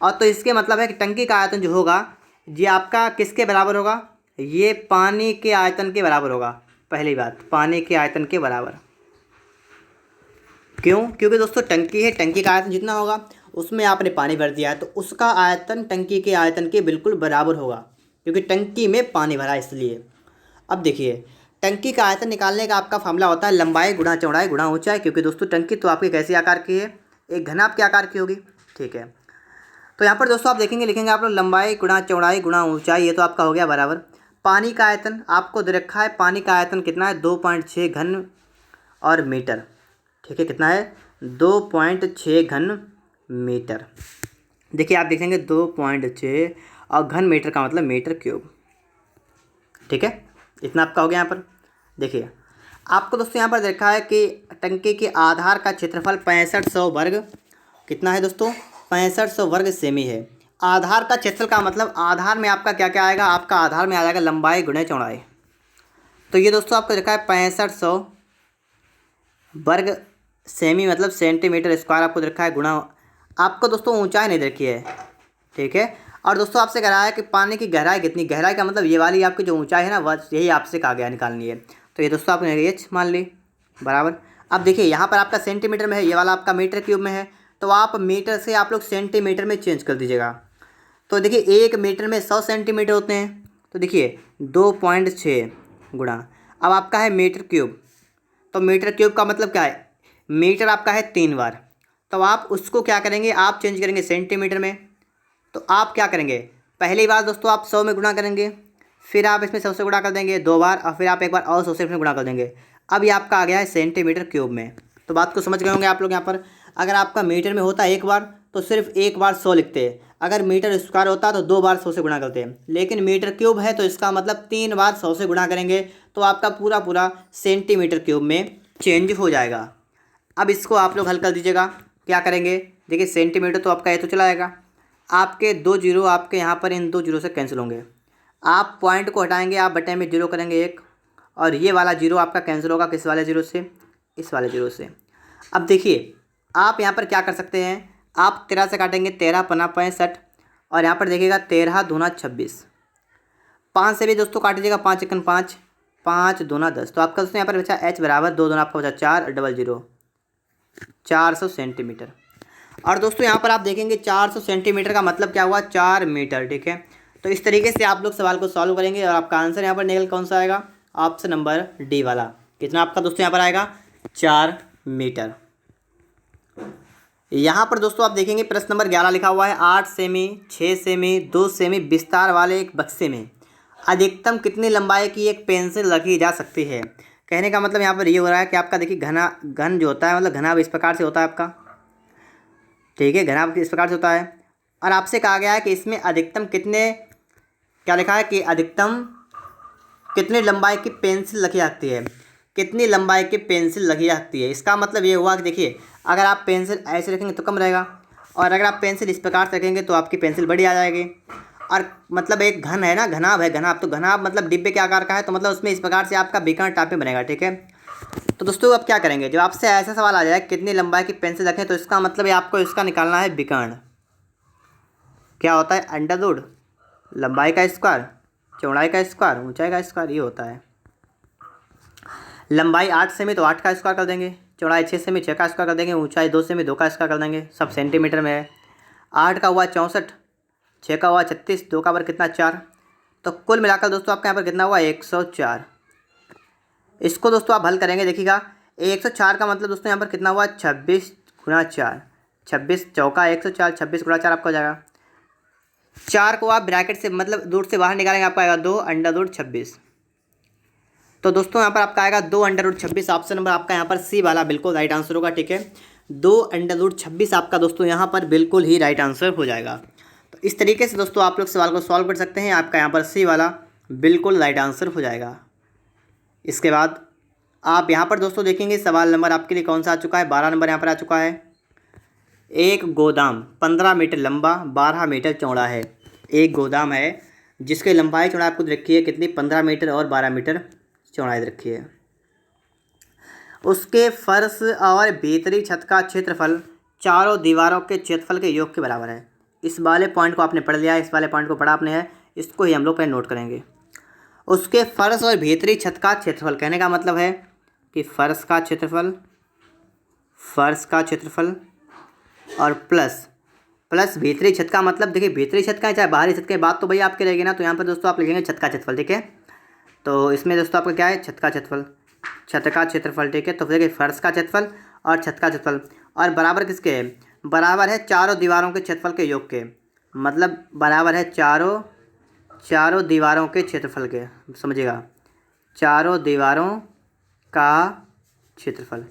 और तो इसके मतलब है कि टंकी का आयतन जो होगा ये आपका किसके बराबर होगा, ये पानी के आयतन के बराबर होगा। पहली बात, पानी के आयतन के बराबर। क्यों? क्योंकि दोस्तों टंकी है, टंकी का आयतन जितना होगा उसमें आपने पानी भर दिया है तो उसका आयतन टंकी के आयतन के बिल्कुल बराबर होगा, क्योंकि टंकी में पानी भरा है इसलिए। अब देखिए, टंकी का आयतन निकालने का आपका फॉर्मूला होता है लंबाई गुणा चौड़ाई गुणा ऊंचाई, क्योंकि दोस्तों टंकी तो आपकी कैसी आकार की है, एक घनाभ के आकार की होगी। ठीक है, तो यहाँ पर दोस्तों आप देखेंगे, लिखेंगे आप लोग लंबाई गुणा चौड़ाई गुणा ऊंचाई, ये तो आपका हो गया बराबर। पानी का आयतन आपको दे रखा है, पानी का आयतन कितना है 2.6 घन और मीटर। ठीक है, कितना है 2.6 घन मीटर। देखिए आप देखेंगे 2.6 और घन मीटर का मतलब मीटर क्यूब। ठीक है, इतना आपका हो गया। यहाँ पर देखिए आपको दोस्तों यहाँ पर देखा है कि टंकी के आधार का क्षेत्रफल 6500 वर्ग, कितना है दोस्तों 6500 वर्ग सेमी है। आधार का क्षेत्रफल का मतलब आधार में आपका क्या क्या आएगा, आपका आधार में आ जाएगा लंबाई गुणे चौड़ाई। तो ये दोस्तों आपको देखा है 6500 वर्ग सेमी मतलब सेंटीमीटर स्क्वायर आपको रखा है, गुणा आपको दोस्तों ऊंचाई नहीं रखी है। ठीक है, और दोस्तों आपसे कह रहा है कि पानी की गहराई कितनी, गहराई का मतलब ये वाली आपकी जो ऊंचाई है ना, वह यही आपसे कहा गया निकालनी है। तो ये दोस्तों आपने एच मान ली बराबर। अब देखिए यहाँ पर आपका सेंटीमीटर में है, ये वाला आपका मीटर क्यूब में है, तो आप मीटर से आप लोग सेंटीमीटर में चेंज कर दीजिएगा। तो देखिए 1 मीटर में 100 सेंटीमीटर होते हैं, तो देखिए 2.6 गुणा, अब आपका है मीटर क्यूब, तो मीटर क्यूब का मतलब क्या है, मीटर आपका है 3 बार, तो आप उसको क्या करेंगे, आप चेंज करेंगे सेंटीमीटर में। तो आप क्या करेंगे, पहली बार दोस्तों आप 100 में गुणा करेंगे, फिर आप इसमें 100 से गुणा कर देंगे 2 बार, और फिर आप एक बार और 100 से इसमें गुणा कर देंगे। अब ये आपका आ गया है सेंटीमीटर क्यूब में। तो बात को समझ गए होंगे आप लोग। यहाँ पर अगर आपका मीटर में होता एक बार तो सिर्फ एक बार 100 लिखते हैं, अगर मीटर स्क्वायर होता तो 2 बार 100 से गुणा करते हैं, लेकिन मीटर क्यूब है तो इसका मतलब 3 बार 100 से गुणा करेंगे, तो आपका पूरा पूरा सेंटीमीटर क्यूब में चेंज हो जाएगा। अब इसको आप लोग हल कर दीजिएगा, क्या करेंगे, देखिए सेंटीमीटर तो आपका ये तो चला जाएगा, आपके 2 जीरो आपके यहाँ पर इन 2 जीरो से कैंसिल होंगे, आप पॉइंट को हटाएंगे, आप बटे में जीरो करेंगे 1, और ये वाला जीरो आपका कैंसिल होगा किस वाले जीरो से, इस वाले जीरो से। अब देखिए आप यहाँ पर क्या कर सकते हैं, आप 13 से काटेंगे 13 पन्ना 65, और यहाँ पर देखिएगा 13 दूना 26, 5 से भी दोस्तों काट दीजिएगा, 5 एकन 5, 5 दूना 10, तो आपका दोस्तों यहाँ पर बचा h बराबर 2 दूना आपका बचा 4 डबल जीरो 400 सेंटीमीटर। और दोस्तों यहाँ पर आप देखेंगे 400 सेंटीमीटर का मतलब क्या हुआ, 4 मीटर। ठीक है, तो इस तरीके से आप लोग सवाल को सॉल्व करेंगे और आपका आंसर यहाँ पर निकल कौन सा आएगा, ऑप्शन नंबर डी वाला। कितना आपका दोस्तों यहाँ पर आएगा, 4 मीटर। यहाँ पर दोस्तों आप देखेंगे प्रश्न नंबर 11 लिखा हुआ है, 8 सेमी 6 सेमी 2 सेमी विस्तार वाले एक बक्से में अधिकतम कितनी लंबाई की एक पेंसिल रखी जा सकती है। कहने का मतलब यहाँ पर ये हो रहा है कि आपका देखिए घन जो होता है मतलब घनाभ इस प्रकार से होता है आपका। ठीक है, घनाभ इस प्रकार से होता है, और आपसे कहा गया है कि इसमें अधिकतम कितने, क्या लिखा है कि अधिकतम कितनी लंबाई की पेंसिल रखी जाती है, कितनी लंबाई की पेंसिल रखी जाती है। इसका मतलब ये हुआ कि देखिए अगर आप पेंसिल ऐसे रखेंगे तो कम रहेगा, और अगर आप पेंसिल इस प्रकार से रखेंगे तो आपकी पेंसिल बड़ी आ जाएगी। और मतलब एक घन है ना, घनाभ है, घनाभ, तो घनाभ मतलब डिब्बे के आकार का है, तो मतलब उसमें इस प्रकार से आपका विकर्ण टाइप में बनेगा। ठीक है, तो दोस्तों अब क्या करेंगे, जब आपसे ऐसा सवाल आ जाए कितनी लंबाई की पेंसिल रखें, तो इसका मतलब ये आपको इसका निकालना है विकर्ण। क्या होता है, अंडर रूट लंबाई का स्क्वायर चौड़ाई का स्क्वायर ऊंचाई का स्क्वायर, ये होता है। लंबाई 8 सेमी तो 8 का स्क्वायर कर देंगे, चौड़ाई 6 सेमी 6 का स्क्वायर कर देंगे, ऊंचाई 2 सेमी 2 का स्क्वायर कर देंगे, सब सेंटीमीटर में है। 8 का हुआ 64, 6 का हुआ 36, 2 का वर्ग कितना 4, तो कुल मिलाकर दोस्तों आपका यहाँ पर कितना हुआ 104। इसको दोस्तों आप हल करेंगे, देखिएगा 104 का मतलब दोस्तों यहाँ पर कितना हुआ 26 गुणा 4, 26 चौका 104, 26 गुणा 4 आपका हो जाएगा। 4 को आप ब्रैकेट से मतलब रूट से बाहर निकालेंगे, आपका आएगा 2 अंडर रूट 26। तो दोस्तों यहाँ पर आपका आएगा 2 अंडर रूट 26, ऑप्शन नंबर आपका यहाँ पर सी वाला बिल्कुल राइट आंसर होगा। ठीक है, 2 अंडर रूट 26 आपका दोस्तों यहाँ पर बिल्कुल ही राइट आंसर हो जाएगा। तो इस तरीके से दोस्तों आप लोग सवाल को सॉल्व कर सकते हैं, आपका यहाँ पर सी वाला बिल्कुल राइट आंसर हो जाएगा। इसके बाद आप यहाँ पर दोस्तों देखेंगे सवाल नंबर आपके लिए कौन सा आ चुका है, 12 नंबर यहाँ पर आ चुका है। एक गोदाम 15 मीटर लंबा 12 मीटर चौड़ा है। एक गोदाम है जिसकी लंबाई चौड़ाई आपको रखी है कितनी, 15 मीटर और 12 मीटर चौड़ाई रखी है। उसके फर्श और भीतरी छत का क्षेत्रफल चारों दीवारों के क्षेत्रफल के योग के बराबर है। इस वाले पॉइंट को आपने पढ़ लिया है, इस वाले पॉइंट को पढ़ा आपने है, इसको ही हम लोग पहले नोट करेंगे। उसके फर्श और भीतरी छत का क्षेत्रफल। कहने का मतलब है कि फर्श का क्षेत्रफल और प्लस भीतरी छत का मतलब, देखिए भीतरी छत का है चाहे बाहरी छत का, बात तो भैया आपके रहेगी ना। तो यहाँ पर दोस्तों आप लिखेंगे छत का क्षेत्रफल, ठीक है। तो इसमें दोस्तों आपका क्या है, छत का क्षेत्रफल, ठीक है। तो फिर देखिए फर्श का क्षेत्रफल और छत का क्षेत्रफल, और बराबर किसके है, बराबर है चारों दीवारों के क्षेत्रफल के योग के। मतलब बराबर है चारों दीवारों के क्षेत्रफल के, समझिएगा, चारों दीवारों का क्षेत्रफल।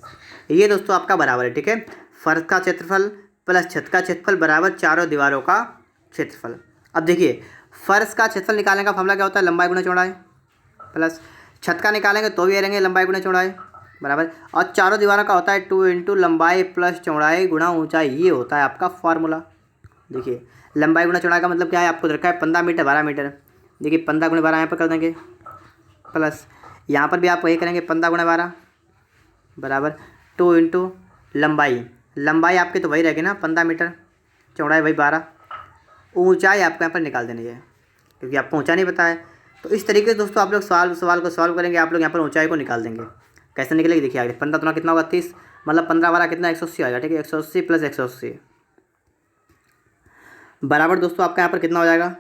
ये दोस्तों आपका बराबर है, ठीक है। फर्श का क्षेत्रफल प्लस छत का क्षेत्रफल बराबर चारों दीवारों का क्षेत्रफल। अब देखिए फर्श का क्षेत्रफल निकालने का फॉर्मूला क्या होता है, लंबाई गुणा चौड़ाई, प्लस छत का निकालेंगे तो भी ये रहेंगे लंबाई गुणा चौड़ाई बराबर, और चारों दीवारों का होता है 2 इंटू लंबाई प्लस चौड़ाई गुणा ऊंचाई। ये होता है आपका फार्मूला। देखिए लंबाई गुणा चौड़ाई का मतलब क्या है, आपको रखा है 15 मीटर 12 मीटर। देखिए 15 गुणा 12 यहाँ पर कर देंगे, प्लस यहाँ पर भी आप वही करेंगे 15 गुणा 12 बराबर 2 इंटू लंबाई आपकी तो वही रहेगी ना 15 मीटर, चौड़ाई वही 12, ऊंचाई आपको यहाँ पर निकाल देनी है क्योंकि आपको ऊंचाई नहीं पता है। तो इस तरीके से दोस्तों आप लोग सवाल को सॉल्व करेंगे, आप लोग यहाँ पर ऊंचाई को निकाल देंगे। कैसे निकलेगी देखिए आगे, 15 दुना कितना होगा 30, मतलब 15 12 कितना 180 आएगा, ठीक है। 180 प्लस 180 बराबर दोस्तों आपका यहाँ पर कितना हो जाएगा,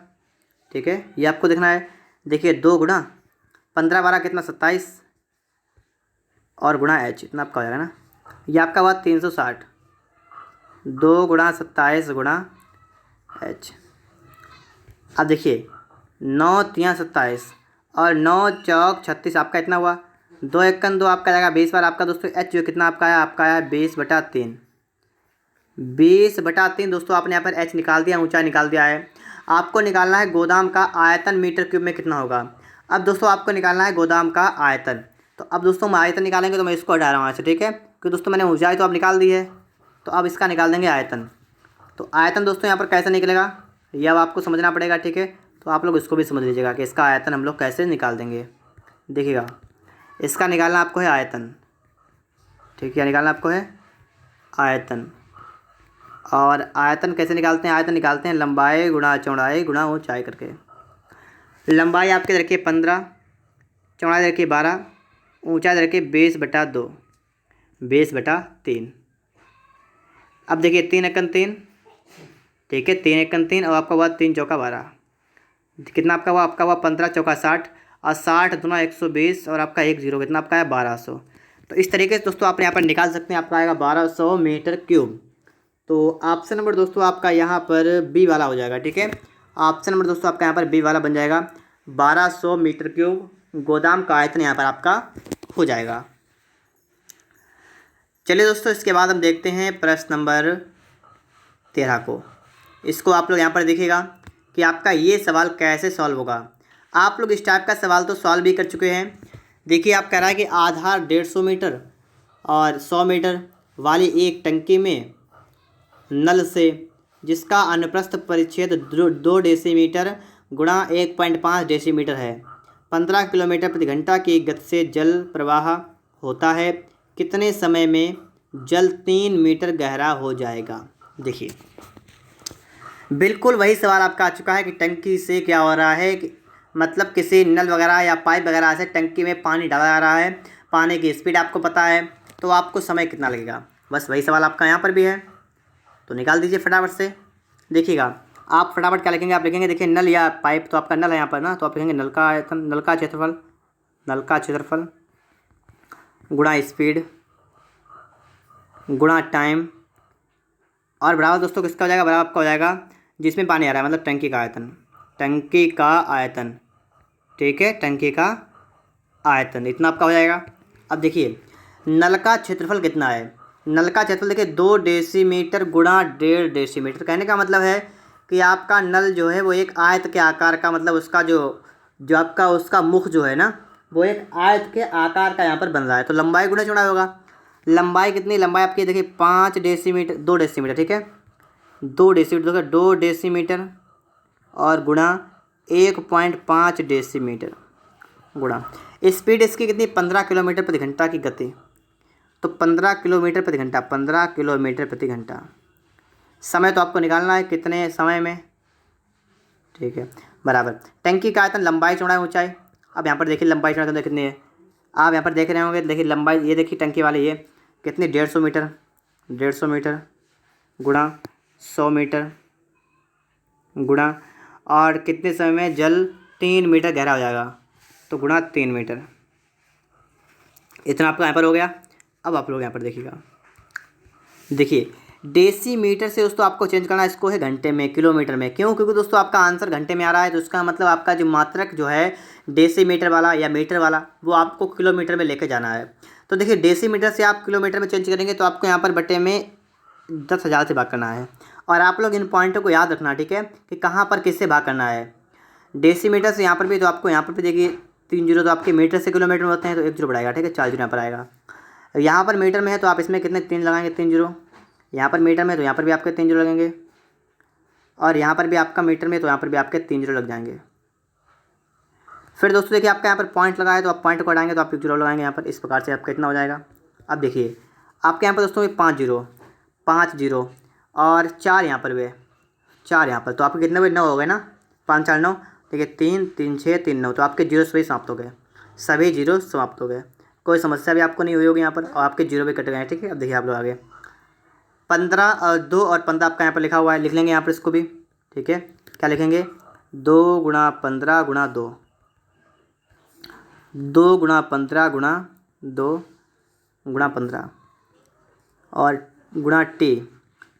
ठीक है। ये आपको देखना है। देखिए 2 गुणा 15 12 कितना 27 और गुणा h, इतना आपका हो जाएगा ना। ये आपका हुआ 360, 2 गुणा 27 गुणा h। अब देखिए 9 3 27 और 9 चौक 36, आपका इतना हुआ 2 एकन 2 आपका जाएगा 20 बार। आपका दोस्तों h जो कितना आपका है, आपका है 20/3, 20/3 दोस्तों आपने यहाँ पर h निकाल दिया, ऊंचाई निकाल दिया है। आपको निकालना है गोदाम का आयतन मीटर क्यूब में कितना होगा। अब दोस्तों आपको निकालना है गोदाम का आयतन। तो अब दोस्तों हम आयतन निकालेंगे, तो मैं इसको हटा रहा हूँ ऐसे, ठीक है, क्योंकि दोस्तों मैंने ऊंचाई तो आप निकाल दी है। तो अब इसका निकाल देंगे आयतन। तो आयतन दोस्तों यहाँ पर कैसे निकलेगा ये अब आपको समझना पड़ेगा, ठीक है। तो आप लोग इसको भी समझ लीजिएगा कि इसका आयतन हम लोग कैसे निकाल देंगे। देखिएगा इसका निकालना आपको है आयतन, ठीक है, निकालना आपको है आयतन। और आयतन कैसे निकालते हैं, आयतन निकालते हैं लंबाई गुणा चौड़ाई गुणा ऊंचाई करके। लंबाई आपके रखिए 15, चौड़ाई रखिए 12, ऊंचाई रखिए 20/2, 20/3। अब देखिए 3 एकन 3, ठीक है, 3 एकन 3 और आपका हुआ 3 चौका 12, कितना आपका हुआ, आपका हुआ 15 चौका 60 और 60 दूना 120 और आपका 1 0 कितना आपका है 1200। तो इस तरीके से दोस्तों आप यहाँ पर निकाल सकते हैं, आपका आएगा 1200 मीटर क्यूब। तो ऑप्शन नंबर दोस्तों आपका यहाँ पर बी वाला हो जाएगा, ठीक है। ऑप्शन नंबर दोस्तों आपका यहाँ पर बी वाला बन जाएगा, 1200 मीटर क्यूब गोदाम का आयतन यहाँ पर आपका हो जाएगा। चलिए दोस्तों इसके बाद हम देखते हैं प्रश्न नंबर 13 को। इसको आप लोग यहाँ पर देखिएगा कि आपका ये सवाल कैसे सॉल्व होगा। आप लोग इस टाइप का सवाल तो सॉल्व भी कर चुके हैं। देखिए आप कह रहा है कि आधार 150 मीटर और 100 मीटर वाली एक टंकी में नल से जिसका अनुप्रस्थ परिच्छेद 2 डेसीमीटर गुणा 1.5 डेसीमीटर है, 15 किलोमीटर प्रति घंटा की गति से जल प्रवाह होता है, कितने समय में जल 3 मीटर गहरा हो जाएगा। देखिए बिल्कुल वही सवाल आपका आ चुका है कि टंकी से क्या हो रहा है कि मतलब किसी नल वगैरह या पाइप वगैरह से टंकी में पानी डाला जा रहा है, पानी की स्पीड आपको पता है, तो आपको समय कितना लगेगा। बस वही सवाल आपका यहाँ पर भी है, तो निकाल दीजिए फटाफट से। देखिएगा आप फटाफट क्या लिखेंगे, आप लिखेंगे देखिए नल या पाइप, तो आपका नल है यहाँ पर ना, तो आप लिखेंगे नल का आयतन, नल का क्षेत्रफल गुणा स्पीड गुणा टाइम और बराबर दोस्तों किसका हो जाएगा, बराबर आपका हो जाएगा जिसमें पानी आ रहा है, मतलब टंकी का आयतन, ठीक है, टंकी का आयतन इतना आपका हो जाएगा। अब देखिए नल का क्षेत्रफल कितना है, नल का क्षेत्रफल देखिए 2 डेसीमीटर गुणा 1.5 डेसीमीटर। कहने का मतलब है कि आपका नल जो है वो एक आयत के आकार का, मतलब उसका जो आपका उसका मुख जो है ना वो एक आयत के आकार का यहाँ पर बन रहा है। तो लंबाई गुणा चौड़ाई होगा। लंबाई कितनी, लंबाई आपकी देखिए 5 डेसीमीटर 2 डेसीमीटर, ठीक है, 2 डेसीमीटर देखो 2 डेसीमीटर और गुणा 1.5 डेसीमीटर गुणा स्पीड इसकी कितनी 15 किलोमीटर प्रति घंटा की गति। तो 15 किलोमीटर प्रति घंटा, 15 किलोमीटर प्रति घंटा। समय तो आपको निकालना है कितने समय में, ठीक है, बराबर टंकी का आयतन लंबाई चौड़ाई ऊंचाई। अब यहाँ पर देखिए लंबाई चौड़ाई कितनी है, आप यहाँ पर देख रहे होंगे। देखिए लंबाई, ये देखिए टंकी वाली ये कितनी, 150 मीटर, 150 मीटर गुणा 100 मीटर गुणा, और कितने समय में जल 3 मीटर गहरा हो जाएगा, तो गुणा 3 मीटर। इतना आपका यहाँ पर हो गया। अब आप लोग यहाँ पर देखिएगा, देखिए डेसीमीटर से दोस्तों आपको चेंज करना है, इसको है घंटे में, किलोमीटर में। क्यों? क्योंकि दोस्तों आपका आंसर घंटे में आ रहा है, तो इसका मतलब आपका जो मात्रक जो है डेसीमीटर वाला या मीटर वाला, वो आपको किलोमीटर में लेके जाना है। तो देखिए डेसीमीटर से आप किलोमीटर में चेंज करेंगे तो आपको यहाँ पर बटे में 10,000 से भाग करना है। और आप लोग इन पॉइंटों को याद रखना, ठीक है, कि कहाँ पर किससे भाग करना है। डेसीमीटर से यहाँ पर भी, तो आपको यहाँ पर भी देखिए 3 जीरो तो आपके मीटर से किलोमीटर में होते हैं, तो 1 जीरो बढ़ाएगा, ठीक है, 4 जीरो यहाँ पर आएगा। यहाँ पर मीटर में है तो आप इसमें कितने 3 लगाएंगे, 3 जीरो। यहाँ पर मीटर में तो यहाँ पर भी आपके 3 जीरो लगेंगे, और यहाँ पर भी आपका मीटर में तो यहाँ पर भी आपके 3 जीरो लग जाएंगे। फिर दोस्तों देखिए आपका यहाँ पर पॉइंट लगाए तो आप पॉइंट को हटाएंगे तो आप 1 जीरो लगाएंगे यहाँ पर, इस प्रकार से आपका इतना हो जाएगा। अब देखिए आपके यहाँ पर दोस्तों 5 जीरो, 5 जीरो और 4 यहाँ पर भी, 4 यहाँ पर, तो आपके कितने हुए, 9 हो गए ना, 5 4 9। देखिए 3 3 6 3 9, तो आपके जीरो सभी समाप्त हो गए, सभी जीरो समाप्त हो गए। कोई समस्या भी आपको नहीं हुई होगी यहाँ पर, और आपके जीरो भी कट गए, ठीक है। अब देखिए आप लोग आगे 15 और 2 और 15 आपका यहाँ पर लिखा हुआ है, लिख लेंगे यहाँ पर इसको भी, ठीक है। क्या लिखेंगे, 2 गुणा 15 गुणा 2, 2 गुणा 15 गुणा 2 गुणा 15 और गुणा टी,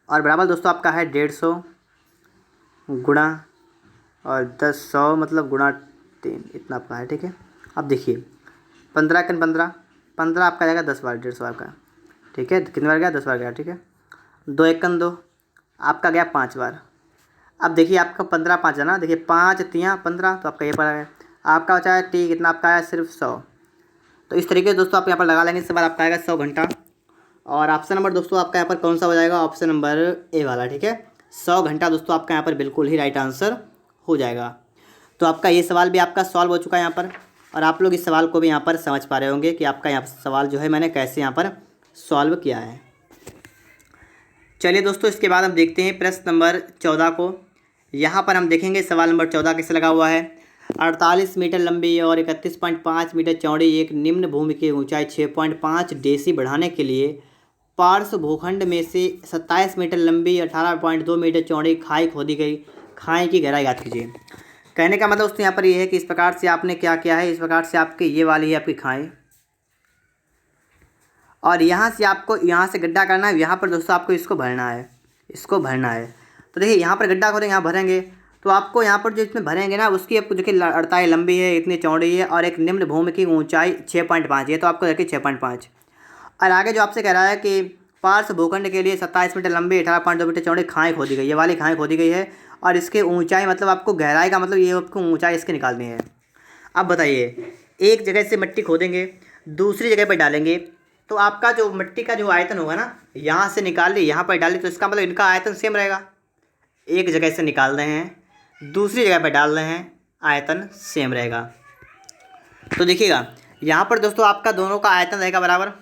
और बराबर दोस्तों आपका है 150 गुणा और 100 मतलब गुणा 3, इतना आपका है, ठीक है। अब देखिए 15 कन 15, 15 आपका जाएगा 10 बार 150 आपका, ठीक है। कितनी बार गया, 10 बार गया, ठीक है। 2 1 2 आपका गया 5 बार। अब देखिए आपका 15 5 है ना, देखिए 5 3 15, तो आपका ये पड़ा है। आपका बचा है टी, कितना आपका आया, सिर्फ 100। तो इस तरीके से दोस्तों आप यहाँ पर लगा लेंगे, इसके बाद आपका आएगा 100 घंटा। और ऑप्शन नंबर दोस्तों आपका यहाँ पर कौन सा हो जाएगा, ऑप्शन नंबर ए वाला, ठीक है। 100 घंटा दोस्तों आपका यहाँ पर बिल्कुल ही राइट आंसर हो जाएगा। तो आपका ये सवाल भी आपका सॉल्व हो चुका है यहाँ पर, और आप लोग इस सवाल को भी यहाँ पर समझ पा रहे होंगे कि आपका यहाँ सवाल जो है मैंने कैसे यहाँ पर सॉल्व किया है। चलिए दोस्तों इसके बाद हम देखते हैं प्रश्न नंबर 14 को। यहाँ पर हम देखेंगे सवाल नंबर 14 कैसे लगा हुआ है। 48 मीटर लंबी और 31.5 मीटर चौड़ी एक निम्न भूमि की ऊंचाई 6.5 डेसी बढ़ाने के लिए पार्श्व भूखंड में से 27 मीटर लंबी 18.2 मीटर चौड़ी खाई खोदी गई। खाई की गहराई ज्ञात कीजिए। कहने का मतलब दोस्तों यहाँ पर ये है कि इस प्रकार से आपने क्या किया है, इस प्रकार से आपकी ये वाली है आपकी खाई, और यहाँ से आपको यहाँ से गड्ढा करना है, यहाँ पर दोस्तों आपको इसको भरना है, इसको भरना है। तो देखिए यहाँ पर गड्ढा खोदेंगे, यहाँ भरेंगे, तो आपको यहाँ पर जो इसमें भरेंगे ना उसकी आपको देखिए 48 लंबी है, इतनी चौड़ी है, और एक निम्न भूमि की ऊंचाई 6.5 है, तो आपको देखिए 6.5। और आगे जो आपसे कह रहा है कि पार्श्व भूखंड के लिए 27 मीटर लंबी 18.2 मीटर चौड़ी खाई खोदी गई, ये वाली खाई खोदी गई है, और इसके ऊंचाई मतलब आपको गहराई का मतलब ये आपको ऊंचाई इसकी निकालनी है। अब बताइए एक जगह से मिट्टी खोदेंगे, दूसरी जगह पर डालेंगे, तो आपका जो मिट्टी का जो आयतन होगा ना, यहाँ से निकाल ली यहाँ पर डाली, तो इसका मतलब इनका आयतन सेम रहेगा। एक जगह से निकाल रहे हैं, दूसरी जगह पर डाल रहे हैं, आयतन सेम रहेगा। तो देखिएगा यहाँ पर दोस्तों आपका दोनों का आयतन रहेगा बराबर,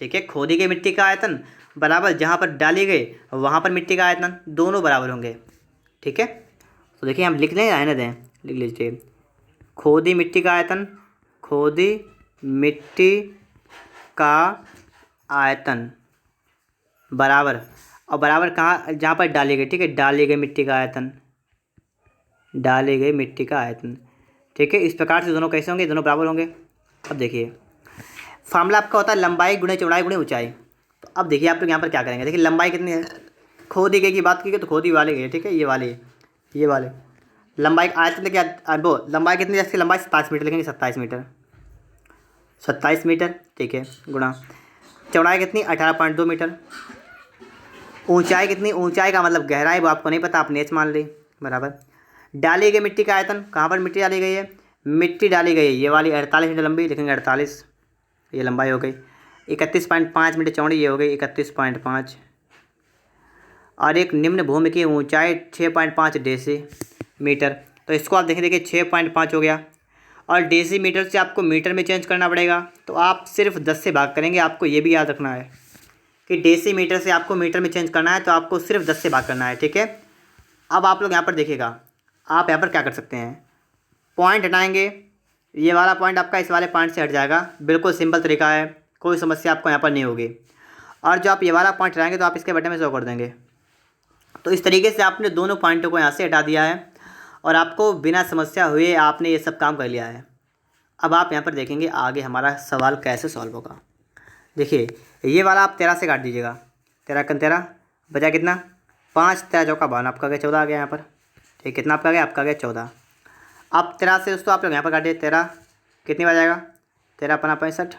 ठीक है। खोदी गई मिट्टी का आयतन बराबर, जहाँ पर डाली गई वहाँ पर मिट्टी का आयतन, दोनों बराबर होंगे, ठीक है। तो देखिए हम लिख लें, रहने दें, लिख लीजिए खोदी मिट्टी का आयतन, खोदी मिट्टी का आयतन बराबर, और बराबर कहाँ, जहाँ पर डाली गई, ठीक है, डाली गई मिट्टी का आयतन, डाली गई मिट्टी का आयतन, ठीक है। इस प्रकार से दोनों कैसे होंगे, दोनों बराबर होंगे। अब देखिए फार्मूला आपका होता है लंबाई गुणे चौड़ाई गुणे ऊंचाई। तो अब देखिए आप लोग यहाँ पर क्या करेंगे, देखिए लंबाई कितनी है, खोदी गई की बात की तो खोदी वाली गई, ठीक है, ये वाले लंबाई आयतन लेके वो लंबाई कितनी है, इसकी लंबाई 27 मीटर लिखेंगे, 27 मीटर, 27 मीटर, ठीक है, गुणा चौड़ाई कितनी 18.2 मीटर, ऊंचाई कितनी, ऊंचाई का मतलब गहराई वो आपको नहीं पता, आप नेच मान ली, बराबर डाली गई मिट्टी का आयतन, कहाँ पर मिट्टी डाली गई है, मिट्टी डाली गई है ये वाली 48 मीटर लंबी, लिखेंगे 48, ये लंबाई हो गई। 31.5 मीटर चौड़ी ये हो गई 31.5, और एक निम्न भूमि की ऊंचाई 6.5 डेसी मीटर। तो इसको आप देखें, देखिए 6.5 हो गया, और डेसी मीटर से आपको मीटर में चेंज करना पड़ेगा, तो आप सिर्फ 10 से भाग करेंगे। आपको ये भी याद रखना है कि डेसी मीटर से आपको मीटर में चेंज करना है, तो आपको सिर्फ 10 से भाग करना है, ठीक है। अब आप लोग यहाँ पर देखिएगा, आप यहाँ पर क्या कर सकते हैं, पॉइंट हटाएंगे, ये वाला पॉइंट आपका इस वाले पॉइंट से हट जाएगा। बिल्कुल सिंपल तरीका है, कोई समस्या आपको यहाँ पर नहीं होगी। और जो आप ये वाला पॉइंट लाएंगे तो आप इसके बटन में शो कर देंगे। तो इस तरीके से आपने दोनों पॉइंटों को यहाँ से हटा दिया है और आपको बिना समस्या हुए आपने ये सब काम कर लिया है। अब आप यहाँ पर देखेंगे आगे हमारा सवाल कैसे सॉल्व होगा। देखिए ये वाला आप 13 से काट दीजिएगा। 13 कन 13 बचा कितना, 5 13 चौका 52, आपका गया 14 आ गया यहाँ पर। ठीक, कितना आपका गया, आपका गया 14। अब 13 से दोस्तों आप लोग यहाँ पर काटिए, 13 कितनी बार जाएगा, 13 अपना 65,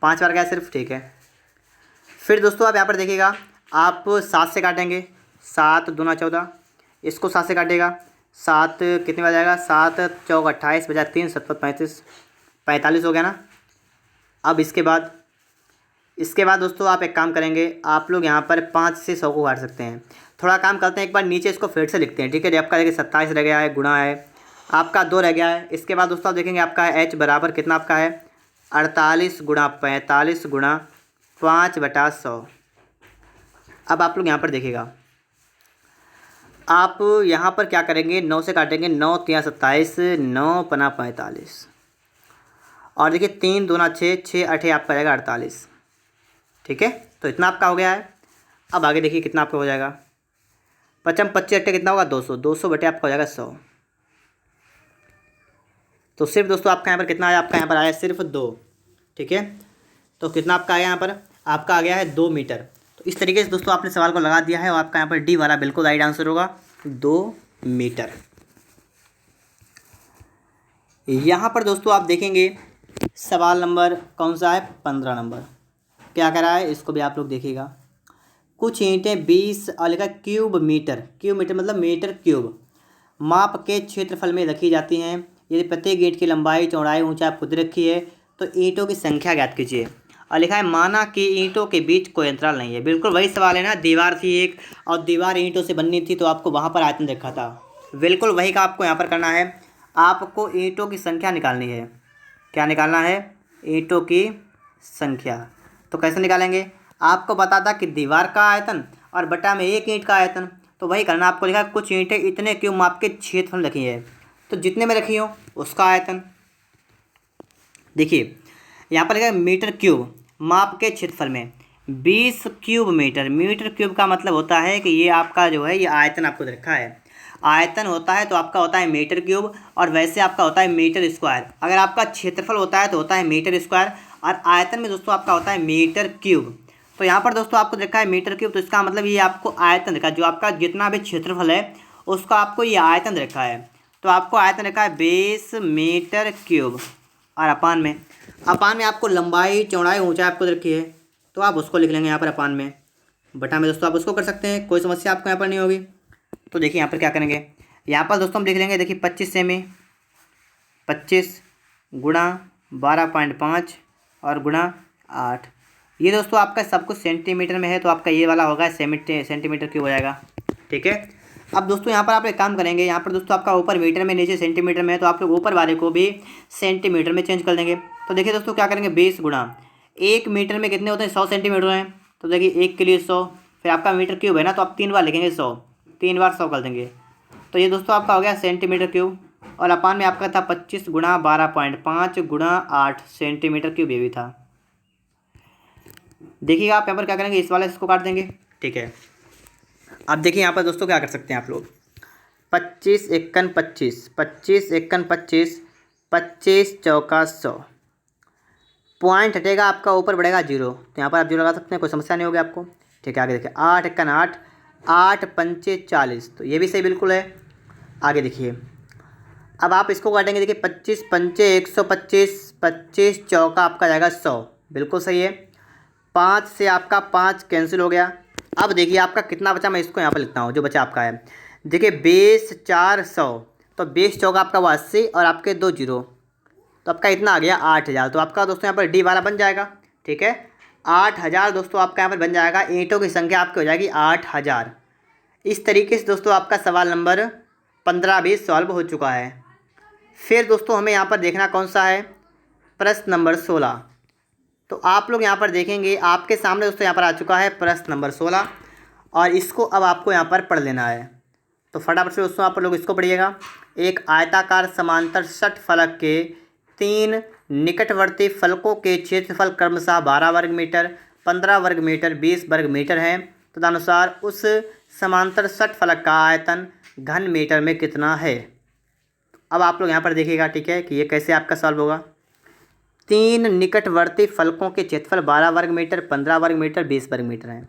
5 बार गया सिर्फ। ठीक है, फिर दोस्तों आप यहाँ पर देखिएगा, आप 7 से काटेंगे, 7 दूना 14, इसको 7 से काटिएगा, 7 कितनी बार जाएगा, 7 चौक 28 बजा 3 7 35, 45 हो गया ना। अब इसके बाद दोस्तों आप एक काम करेंगे, आप लोग यहाँ पर 5 से 100 को काट सकते हैं। थोड़ा काम करते हैं, एक बार नीचे इसको फिर से लिखते हैं। ठीक है, आपका देखिए 27 रह गया है, गुणा है आपका 2 रह गया है। इसके बाद दोस्तों आप देखेंगे आपका h बराबर कितना आपका है, 48 गुणा 45 गुणा 5/100। अब आप लोग यहाँ पर देखिएगा, आप यहाँ पर क्या करेंगे, 9 से काटेंगे, 9 3 27, 9 पना 45, और देखिए 3 दूना 6, 6 8 आपका जाएगा 48। ठीक है, तो इतना आपका हो गया है। अब आगे देखिए कितना आपका हो जाएगा, 55 25 8 कितना होगा, 200, 200 बटे आपका हो जाएगा 100। तो सिर्फ दोस्तों आपका यहाँ पर कितना आया, आपका यहाँ पर आया सिर्फ 2। ठीक है, तो कितना आपका आया यहाँ पर, आपका आ गया है 2 मीटर। तो इस तरीके से दोस्तों आपने सवाल को लगा दिया है और आपका यहाँ पर डी वाला बिल्कुल राइट आंसर होगा, 2 मीटर। यहाँ पर दोस्तों आप देखेंगे सवाल नंबर कौन सा है, 15 नंबर। क्या कह रहा है, इसको भी आप लोग देखिएगा। कुछ ईंटें 20 और लिखा क्यूब मीटर, क्यूब मीटर मतलब मीटर क्यूब माप के क्षेत्रफल में रखी जाती हैं। यदि प्रत्येक ईंट की लंबाई चौड़ाई ऊंचाई खुद रखी है तो ईंटों की संख्या ज्ञात कीजिए। और लिखा है माना कि ईंटों के बीच कोई अंतराल नहीं है। बिल्कुल वही सवाल है ना, दीवार थी एक और दीवार ईंटों से बननी थी, तो आपको वहाँ पर आयतन देखा था। बिल्कुल वही का आपको यहाँ पर करना है, आपको ईंटों की संख्या निकालनी है। क्या निकालना है, ईंटों की संख्या। तो कैसे निकालेंगे, आपको बता था कि दीवार का आयतन और बटा में एक ईंट का आयतन, तो वही करना। आपको लिखा कुछ ईंटें इतने क्यूब माप के क्षेत्रफल रखी है, तो जितने में रखी हो उसका आयतन। देखिए यहाँ पर लिखा है मीटर क्यूब माप के क्षेत्रफल में 20 क्यूब मीटर। मीटर क्यूब का मतलब होता है कि ये आपका जो है ये आयतन आपको रखा है। आयतन होता है तो आपका होता है मीटर क्यूब, और वैसे आपका होता है मीटर स्क्वायर। अगर आपका क्षेत्रफल होता है तो होता है मीटर स्क्वायर, और आयतन में दोस्तों आपका होता है मीटर क्यूब। तो यहाँ पर दोस्तों आपको देखा है मीटर क्यूब, तो इसका मतलब ये आपको आयतन रखा है। जो आपका जितना भी क्षेत्रफल है उसका आपको ये आयतन रखा है। तो आपको आयतन रखा है 20 मीटर क्यूब, और अपान में आपको लंबाई चौड़ाई ऊंचाई आपको रखी है, तो आप उसको लिख लेंगे यहाँ पर अपान में। बटा में दोस्तों आप उसको कर सकते हैं, कोई समस्या आपको यहाँ पर नहीं होगी। तो देखिए यहाँ पर क्या करेंगे, यहाँ पर दोस्तों हम लिख लेंगे, देखिए 25 सेमी 25 गुणा 12.5 और गुणा 8। ये दोस्तों आपका सब कुछ सेंटीमीटर में है, तो आपका ये वाला होगा सेंटीमीटर क्यूब हो जाएगा। ठीक है, अब दोस्तों यहाँ पर आप एक काम करेंगे, यहाँ पर दोस्तों आपका ऊपर मीटर में नीचे सेंटीमीटर में है, तो आप लोग ऊपर वाले को भी सेंटीमीटर में चेंज कर देंगे। तो देखिए दोस्तों क्या करेंगे, 20 गुणा 1 मीटर में कितने होते हैं, 100 सेंटीमीटर हैं। तो देखिए 1 के लिए 100, फिर आपका मीटर क्यूब है ना, तो आप 3 बार लिखेंगे 100, 3 बार 100 कर देंगे। तो ये दोस्तों आपका हो गया सेंटीमीटर क्यूब, और अपान में आपका था 25 गुणा 12.5 गुणा 8 सेंटीमीटर क्यूब ये भी था। देखिएगा आप यहाँ पर क्या करेंगे, इस वाले इसको काट देंगे। ठीक है, अब देखिए यहाँ पर दोस्तों क्या कर सकते हैं आप लोग, 25 एकन 25, 25 एकन 25, 25 चौका 100, पॉइंट हटेगा आपका, ऊपर बढ़ेगा 0, तो यहाँ पर आप 0 लगा सकते हैं, कोई समस्या नहीं होगी आपको। ठीक है, आगे देखिए 8 एकन 8, 8 पंचे 40, तो ये भी सही बिल्कुल है। आगे देखिए अब आप इसको काटेंगे, देखिए 25 पंचे 125, 25 चौका आपका जाएगा 100, बिल्कुल सही है। 5 से आपका 5 कैंसिल हो गया। अब देखिए आपका कितना बचा, मैं इसको यहाँ पर लिखता हूँ जो बचा आपका है। देखिए 20 4 100, तो 20 चौका आपका वो 80 और आपके 2 0, तो आपका इतना आ गया 8000। तो आपका दोस्तों यहाँ पर डी वाला बन जाएगा। ठीक है, 8000 दोस्तों आपका यहाँ पर बन जाएगा, ईंटों की संख्या आपकी हो जाएगी 8000। इस तरीके से दोस्तों आपका सवाल नंबर 15 भी सॉल्व हो चुका है। फिर दोस्तों हमें यहाँ पर देखना कौन सा है, प्रश्न नंबर 16। तो आप लोग यहाँ पर देखेंगे, आपके सामने दोस्तों यहाँ पर आ चुका है प्रश्न नंबर 16, और इसको अब आपको यहाँ पर पढ़ लेना है। तो फटाफट से दोस्तों आप लोग इसको पढ़िएगा। एक आयताकार समांतर षटफलक के तीन निकटवर्ती फलकों के क्षेत्रफल क्रमशः 12 वर्ग मीटर, 15 वर्ग मीटर, 20 वर्ग मीटर है, तदनुसार उस समांतर षटफलक का आयतन घन मीटर में कितना है। अब आप लोग यहाँ पर देखिएगा, ठीक है, कि ये कैसे आपका सॉल्व होगा। तीन निकटवर्ती फलकों के क्षेत्रफल 12 वर्ग मीटर, 15 वर्ग मीटर, 20 वर्ग मीटर है।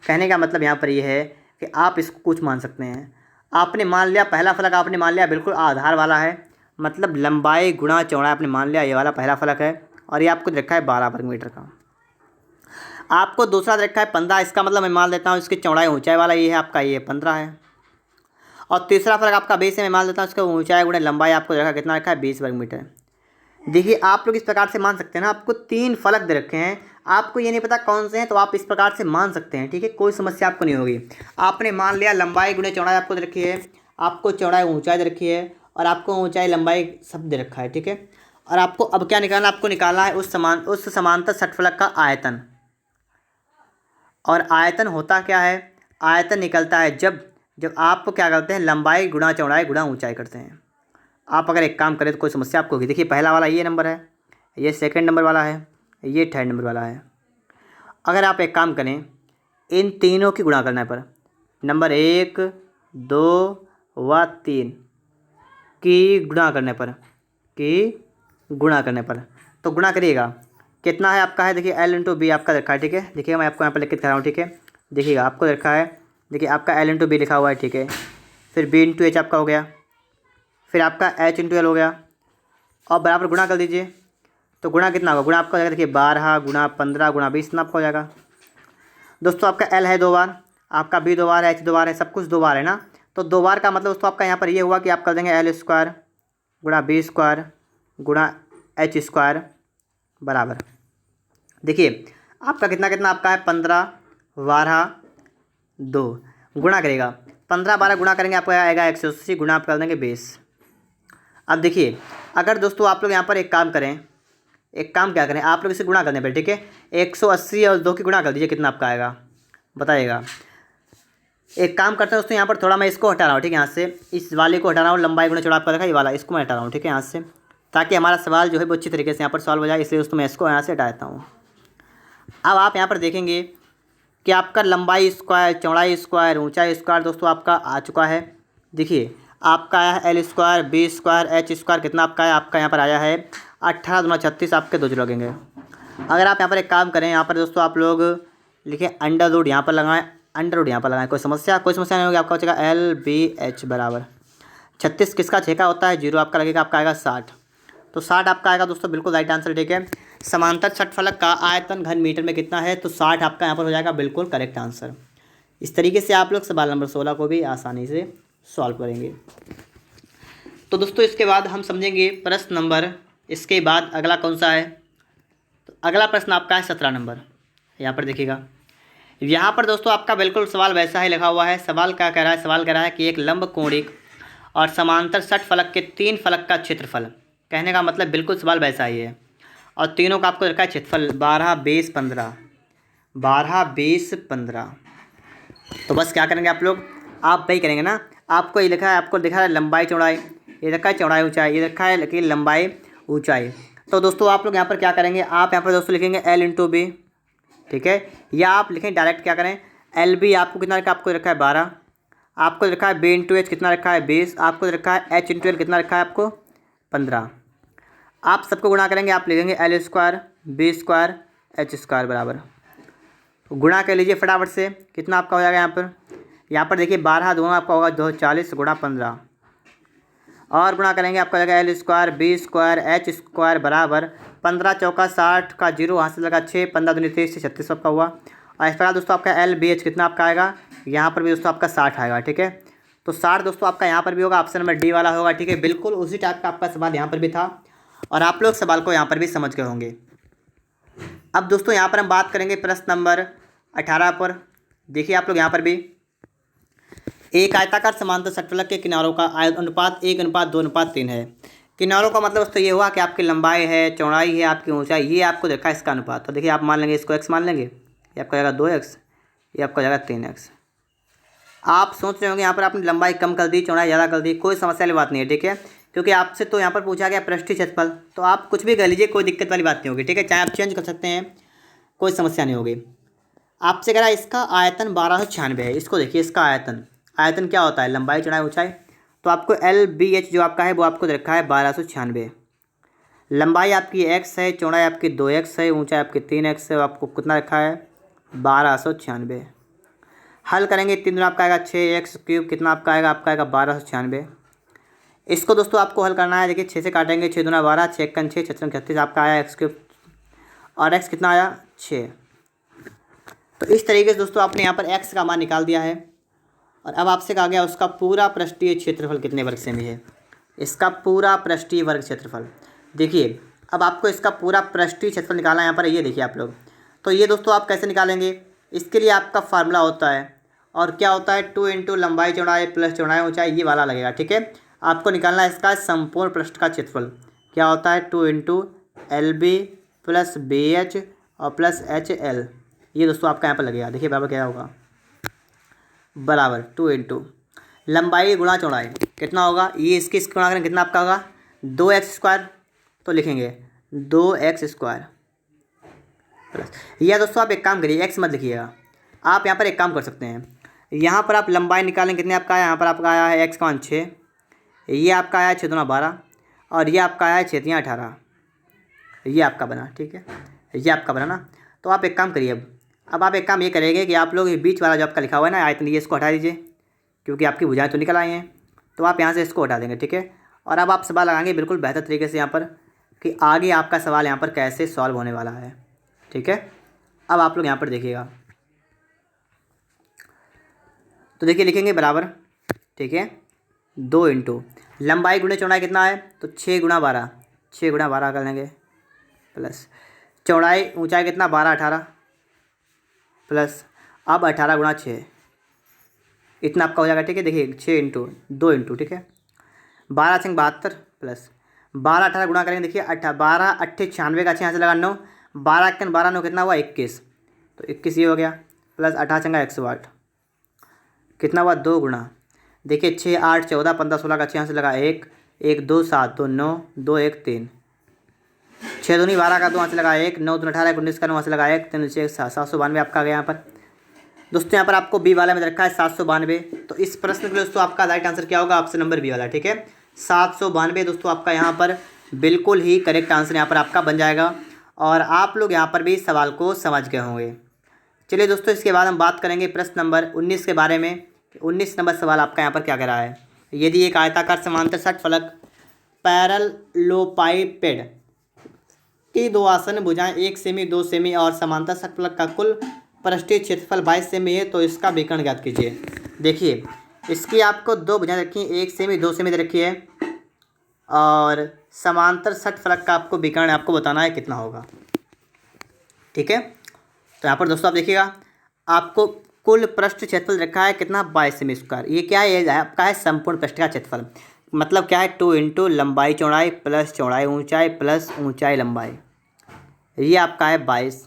कहने का मतलब यहाँ पर ये है कि आप इसको कुछ मान सकते हैं। आपने मान लिया पहला फलक, आपने मान लिया बिल्कुल आधार वाला है, मतलब लंबाई गुणा चौड़ाई आपने मान लिया, ये वाला पहला फलक है, और ये आपको रखा है 12 वर्ग मीटर का। आपको दूसरा रखा है 15, इसका मतलब मैं मान लेता हूँ इसकी चौड़ाई ऊंचाई वाला ये है आपका, ये 15 है। और तीसरा फलक आपका 20 है, मैं मान लेता हूँ इसका ऊंचाई गुणा लंबाई आपको रखा कितना रखा है 20 वर्ग मीटर। देखिए आप लोग इस प्रकार से मान सकते हैं ना, आपको तीन फलक दे रखे हैं, आपको ये नहीं पता कौन से हैं, तो आप इस प्रकार से मान सकते हैं, ठीक है, कोई समस्या आपको नहीं होगी। आपने मान लिया लंबाई गुणे चौड़ाई आपको दे रखी है, आपको चौड़ाई ऊंचाई दे रखी है, और आपको ऊंचाई लंबाई सब दे रखा है, ठीक है। और आपको अब क्या निकालना, आपको निकालना है उस समांतर षटफलक का आयतन। और आयतन होता क्या है, आयतन निकलता है जब आप क्या करते हैं, लंबाई गुणा चौड़ाई गुणा ऊंचाई करते हैं। आप अगर एक काम करें तो कोई समस्या आपको होगी। देखिए पहला वाला ये नंबर है, ये सेकंड नंबर वाला है, ये थर्ड नंबर वाला है। अगर आप एक काम करें, इन तीनों की गुणा करने पर, नंबर 1, 2 व 3 की गुणा करने पर तो गुणा करिएगा, कितना है आपका है, देखिए L इंटू बी आपका रखा है, ठीक है। देखिए मैं आपको यहाँ पर लिख के दिखा रहा हूँ, ठीक है। देखिएगा आपको रखा है, देखिए आपका L इंटू बी लिखा हुआ है, ठीक है। फिर B इंटू एच आपका हो गया, फिर आपका H इंटू एल हो गया, और बराबर गुणा कर दीजिए। तो गुणा कितना होगा, गुणा आपका हो जाएगा, देखिए 12 गुणा 15 गुणा 20 इतना आपका हो जाएगा। दोस्तों आपका L है 2 बार, आपका B 2 बार है, H 2 बार है, सब कुछ 2 बार है ना। तो 2 बार का मतलब दोस्तों आपका यहाँ पर ये हुआ कि आप कर देंगे L स्क्वायर गुणा B स्क्वायर गुणा H स्क्वायर बराबर, देखिए आपका कितना आपका है 15 12 2 गुणा करेगा, 15 12 गुणा करेंगे आपको आएगा 180 गुणा आप कर देंगे 20। अब देखिए अगर दोस्तों आप लोग यहाँ पर एक काम क्या करें, आप लोग इसे गुणा करने पर, ठीक है, 180 और 2 की गुणा कर दीजिए, कितना आपका आएगा बताइएगा। एक काम करते हैं दोस्तों, यहाँ पर थोड़ा मैं इसको हटा रहा हूँ, ठीक है, यहाँ से इस वाले को हटा रहा हूँ, लंबाई गुणा चौड़ाई आपका देखा ये वाला, इसको मैं हटा रहा हूँ, ठीक है, यहाँ से, ताकि हमारा सवाल जो है वो अच्छी तरीके से यहाँ पर सॉल्व हो जाए, इसलिए दोस्तों मैं इसको यहाँ से हटा देता हूँ। अब आप यहाँ पर देखेंगे कि आपका लंबाई स्क्वायर चौड़ाई स्क्वायर ऊंचाई स्क्वायर दोस्तों आपका आ चुका है। देखिए आपका आया है L square B square H square, कितना आपका है, आपका यहाँ पर आया है 18 दूना 36, आपके 2 जो लगेंगे। अगर आप यहाँ पर एक काम करें, यहाँ पर दोस्तों आप लोग लिखें अंडर रूट यहाँ पर लगाएं, अंडर रूट यहाँ पर लगाएं, कोई समस्या नहीं होगी। आपका बचेगा LBH बराबर 36, किसका 6 का होता है 0, आपका लगेगा, आपका आएगा 60। तो 60 आपका आएगा दोस्तों, बिल्कुल राइट आंसर, ठीक है। समांतर षटफलक का आयतन घन मीटर में कितना है, तो 60 आपका यहाँ पर हो जाएगा, बिल्कुल करेक्ट आंसर। इस तरीके से आप लोग सवाल नंबर 16 को भी आसानी से सॉल्व करेंगे। तो दोस्तों इसके बाद हम समझेंगे प्रश्न नंबर, इसके बाद अगला कौन सा है, तो अगला प्रश्न आपका है 17 नंबर। यहाँ पर देखिएगा, यहाँ पर दोस्तों आपका बिल्कुल सवाल वैसा ही लिखा हुआ है। सवाल क्या कह रहा है, सवाल कह रहा है कि एक लंब कोणिक और समांतर षटफलक के 3 फलक का क्षेत्रफल, कहने का मतलब बिल्कुल सवाल वैसा ही है, और तीनों का आपको रखा है क्षेत्रफल 12 20 15 12 20 15। तो बस क्या करेंगे आप लोग, आप वही करेंगे ना, आपको ये लिखा है, आपको दिखा है लंबाई चौड़ाई, ये रखा है चौड़ाई ऊंचाई, ये रखा है लेकिन लंबाई ऊंचाई। तो दोस्तों आप लोग यहाँ पर क्या करेंगे, आप यहाँ पर दोस्तों लिखेंगे L इंटू बी, ठीक है, या आप लिखें डायरेक्ट क्या करें, LB आपको कितना रखा है, आपको रखा है 12, आपको रखा है B इंटू एच कितना रखा है 20, आपको रखा है H इंटू एल कितना रखा है आपको 15। आप सबको गुणा करेंगे, आप लिखेंगे L square B square H square बराबर, गुणा कर लीजिए फटाफट से, कितना आपका हो जाएगा यहाँ पर देखिए 12 दोनों आपका होगा 240 गुणा 15, और गुणा करेंगे आपका हो जाएगा L square B square H square बराबर 15 चौका 60 का 0 वहाँ से लगा 6 15 दूनी 30 36 आपका हुआ। और इस प्रकार दोस्तों आपका LBH कितना आपका आएगा, यहाँ पर भी दोस्तों आपका 60 आएगा, ठीक है। तो 60 दोस्तों आपका यहाँ पर भी होगा, ऑप्शन नंबर डी वाला होगा, ठीक है। बिल्कुल उसी टाइप का आपका सवाल यहाँ पर भी था, और आप लोग सवाल को यहाँ पर भी समझ गए होंगे। अब दोस्तों यहाँ पर हम बात करेंगे प्रश्न नंबर 18 पर। देखिए आप लोग यहाँ पर भी, एक आयताकार समांतर षटफलक के किनारों का अनुपात 1:2:3 है। किनारों का मतलब दोस्तों ये हुआ कि आपकी लंबाई है चौड़ाई है आपकी ऊंचाई, ये आपको देखा है इसका अनुपात। तो देखिए आप मान लेंगे इसको x मान लेंगे, ये आपका जाएगा 2x, ये आपका जाएगा 3x। आप सोच रहे होंगे यहाँ पर आपने लंबाई कम कर दी चौड़ाई ज़्यादा कर दी, कोई समस्या वाली बात नहीं है, ठीक है, क्योंकि आपसे तो यहाँ पर पूछा गया पृष्ठीय क्षेत्रफल, तो आप कुछ भी कर लीजिए, कोई दिक्कत वाली बात नहीं होगी, ठीक है। चाहे आप चेंज कर सकते हैं, कोई समस्या नहीं होगी। आपसे कह रहा है इसका आयतन 1296 है। इसको देखिए, इसका आयतन, आयतन क्या होता है, लंबाई चौड़ाई ऊंचाई। तो आपको LBH जो आपका है वो आपको दे रखा है 1296। लंबाई आपकी x है, चौड़ाई आपकी 2x है, ऊंचाई आपकी 3x है, आपको कितना रखा है 1296। हल करेंगे, 3 दूना आपका आएगा 6x3, कितना आपका आएगा 1296। इसको दोस्तों आपको हल करना है। देखिए 6 से काटेंगे, 6 दूना 12, 6 1 6, 6 36 आपका आया x3, और x कितना आया 6। तो इस तरीके से दोस्तों आपने यहाँ पर x का मान निकाल दिया है। और अब आपसे कहा गया उसका पूरा पृष्ठीय क्षेत्रफल कितने वर्ग सेमी है। इसका पूरा पृष्ठीय वर्ग क्षेत्रफल, देखिए अब आपको इसका पूरा पृष्ठीय क्षेत्रफल निकालना है यहाँ पर। ये देखिए आप लोग, तो ये दोस्तों आप कैसे निकालेंगे, इसके लिए आपका फार्मूला होता है, और क्या होता है 2 इंटू लंबाई चौड़ाई प्लस चौड़ाई ऊंचाई, ये वाला लगेगा, ठीक है। आपको निकालना है इसका संपूर्ण पृष्ठ का क्षेत्रफल। क्या होता है 2 इंटू LB प्लस BH और प्लस HL, ये दोस्तों आपका यहाँ पर लगेगा। देखिए बराबर क्या होगा, बराबर 2 इंटू लंबाई गुणा चौड़ाई, कितना होगा, ये इसकी गुणा करें कितना आपका होगा 2x², तो लिखेंगे 2x² प्लस, या दोस्तों आप एक काम करिए, x मत लिखिएगा, आप यहाँ पर एक काम कर सकते हैं, यहाँ पर आप लंबाई निकालें, कितने आपका आया, यहाँ पर आपका आया है x का मान 6, ये आपका आया है 6 दूना 12, और ये आपका आया है 6 तियां 18, ये आपका बना, ठीक है, ये आपका बना ना। तो आप एक काम करिए, अब आप एक काम ये करेंगे कि आप लोग ये बीच वाला जो आपका लिखा हुआ है ना आयतन, ये इसको हटा दीजिए, क्योंकि आपकी भुजाएं तो निकल आई हैं, तो आप यहाँ से इसको हटा देंगे, ठीक है। और अब आप सवाल लगाएंगे बिल्कुल बेहतर तरीके से यहाँ पर, कि आगे आपका सवाल यहाँ पर कैसे सॉल्व होने वाला है, ठीक है। अब आप लोग यहाँ पर देखिएगा, तो देखिए लिखेंगे बराबर, ठीक है, 2 इंटू लंबाई गुणे चौड़ाई कितना है, तो 6 गुणा 12, 6 गुणा 12 कर लेंगे, प्लस चौड़ाई ऊंचाई कितना 12 18, प्लस अब 18 गुणा 6, इतना आपका हो जाएगा, ठीक है। देखिए 6 इंटू 2 इंटू, ठीक है, 12 6 72, प्लस 12 18 गुणा करेंगे, देखिए 12 8 96 का 6 यहाँ से लगा 9, 12 1 12 9 कितना हुआ 21, तो 21 ये हो गया, प्लस 18 6 108, कितना हुआ 2 गुणा, देखिए 6 8 14 15 16 का 6 यहाँ से लगा 1 1 2 7 2 9 2 1 3, 6 दूनी 12 का 2 यहाँ से लगा 1 9 दूनी 18 19 का 9 यहाँ से लगा 1 3 6 792 आपका आ गया यहाँ पर। दोस्तों यहाँ पर आपको बी वाला में रखा है 792, तो इस प्रश्न के लिए दोस्तों आपका राइट आंसर क्या होगा, ऑप्शन नंबर बी वाला, ठीक है, 792 दोस्तों आपका यहाँ पर बिल्कुल ही करेक्ट आंसर यहाँ पर आपका बन जाएगा। और आप लोग यहाँ पर भी सवाल को समझ गए होंगे। चलिए दोस्तों, इसके बाद हम बात करेंगे प्रश्न नंबर 19 के बारे में। 19 नंबर सवाल आपका यहाँ पर क्या कह रहा है, यदि एक आयताकार समांतर षटफलक पैरेललोपाइपेड की दो आसन भुजाएं 1 सेमी 2 सेमी और समांतर षटफलक का कुल पृष्ठीय क्षेत्रफल 22 सेमी है, तो इसका विकर्ण ज्ञात कीजिए। देखिए इसकी आपको दो भुजाएं रखी हैं, 1 सेमी 2 सेमी दे रखी है, और समांतर षटफलक का आपको विकर्ण आपको बताना है कितना होगा, ठीक है। तो यहाँ पर दोस्तों आप देखिएगा, आपको कुल पृष्ठ क्षेत्रफल रखा है कितना 22 सेमी स्क्वायर। ये क्या है, ये आपका है संपूर्ण पृष्ठ का क्षेत्रफल, मतलब क्या है 2 इंटू लंबाई चौड़ाई प्लस चौड़ाई ऊंचाई प्लस ऊंचाई लंबाई, ये आपका है 22।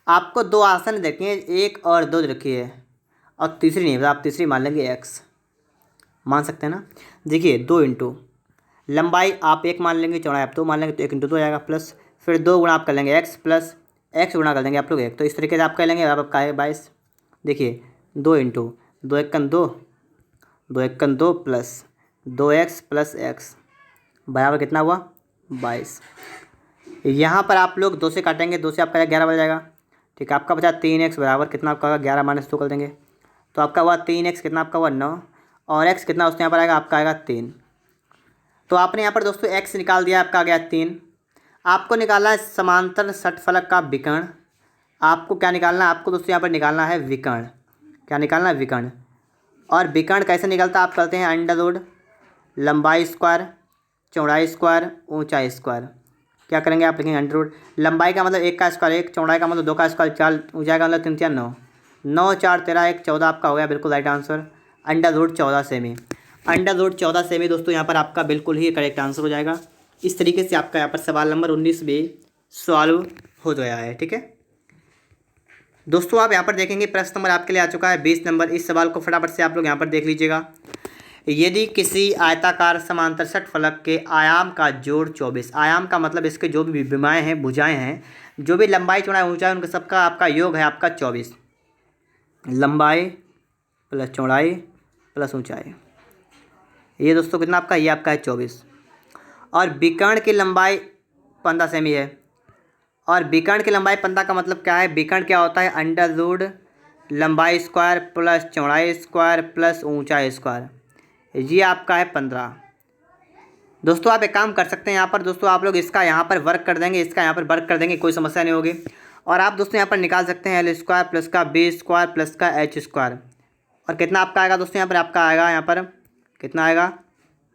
आपको दो आसन रखिए, 1 और 2 रखिए, और तीसरी नहीं, आप तीसरी मान लेंगे x, मान सकते हैं ना। देखिए 2 इंटू लंबाई आप 1 मान लेंगे, चौड़ाई आप 2 मान लेंगे, तो 1 इंटू 2 आएगा, प्लस फिर 2 गुणा आप कर लेंगे x, प्लस x गुणा कर देंगे आप लोग 1, तो इस तरीके से आप कह लेंगे आपका है 22। देखिए 2 into 2 1 2 2 1 2 plus 2x plus x बराबर कितना हुआ 22। यहाँ पर आप लोग 2 से काटेंगे, 2 से आपका 11 बन जाएगा, ठीक है। आपका बचा 3x बराबर कितना आपका 11 माइनस 2 कर देंगे, तो आपका हुआ 3x, कितना आपका हुआ 9, और x कितना उसके यहाँ पर आएगा, आपका आएगा 3। तो आपने यहाँ पर दोस्तों x निकाल दिया, आपका आ गया 3। आपको निकालना है समांतर षटफलक का विकर्ण। आपको क्या निकालना है, आपको दोस्तों यहाँ पर निकालना है विकर्ण। क्या निकालना है, विकर्ण। और विकर्ण कैसे निकलता है, आप करते हैं अंडर रूट लंबाई स्क्वायर चौड़ाई स्क्वायर ऊंचाई स्क्वायर। क्या करेंगे आप, लिखेंगे अंडर रूट लंबाई का मतलब 1 का स्क्वायर 1, चौड़ाई का मतलब 2 का स्क्वायर 4, ऊंचाई का मतलब 3 4 9 9 4 13 1 14 आपका हो गया बिल्कुल राइट आंसर, अंडर रूट 14 सेमी। अंडर रूट 14 सेमी दोस्तों यहाँ पर आपका बिल्कुल ही करेक्ट आंसर हो जाएगा। इस तरीके से आपका यहाँ पर सवाल नंबर 19 भी सॉल्व हो गया है, ठीक है दोस्तों। आप यहाँ पर देखेंगे प्रश्न नंबर आपके लिए आ चुका है 20 नंबर। इस सवाल को फटाफट से आप लोग यहाँ पर देख लीजिएगा। यदि किसी आयताकार समांतर षटफलक के आयाम का जोड़ 24, आयाम का मतलब इसके जो भी विमाएँ हैं, भुजाएँ हैं, जो भी लंबाई चौड़ाई ऊंचाई उनका सबका आपका योग है आपका 24, लंबाई प्लस चौड़ाई प्लस ऊंचाई, ये दोस्तों कितना आपका, ये आपका है 24। और विकर्ण की लंबाई 15 सेमी है। और विकर्ण की लंबाई 15 का मतलब क्या है, विकर्ण क्या होता है, अंडर रूट लंबाई स्क्वायर प्लस चौड़ाई स्क्वायर प्लस ऊंचाई स्क्वायर, ये आपका है 15। दोस्तों आप एक काम कर सकते हैं यहाँ पर, दोस्तों आप लोग इसका यहाँ पर वर्क कर देंगे, इसका यहाँ पर वर्क कर देंगे, कोई समस्या नहीं होगी। और आप दोस्तों यहाँ पर निकाल सकते हैं एल स्क्वायर प्लस का बी स्क्वायर प्लस का एच स्क्वायर, और कितना आपका आएगा दोस्तों, यहाँ पर आपका आएगा, यहाँ पर कितना आएगा,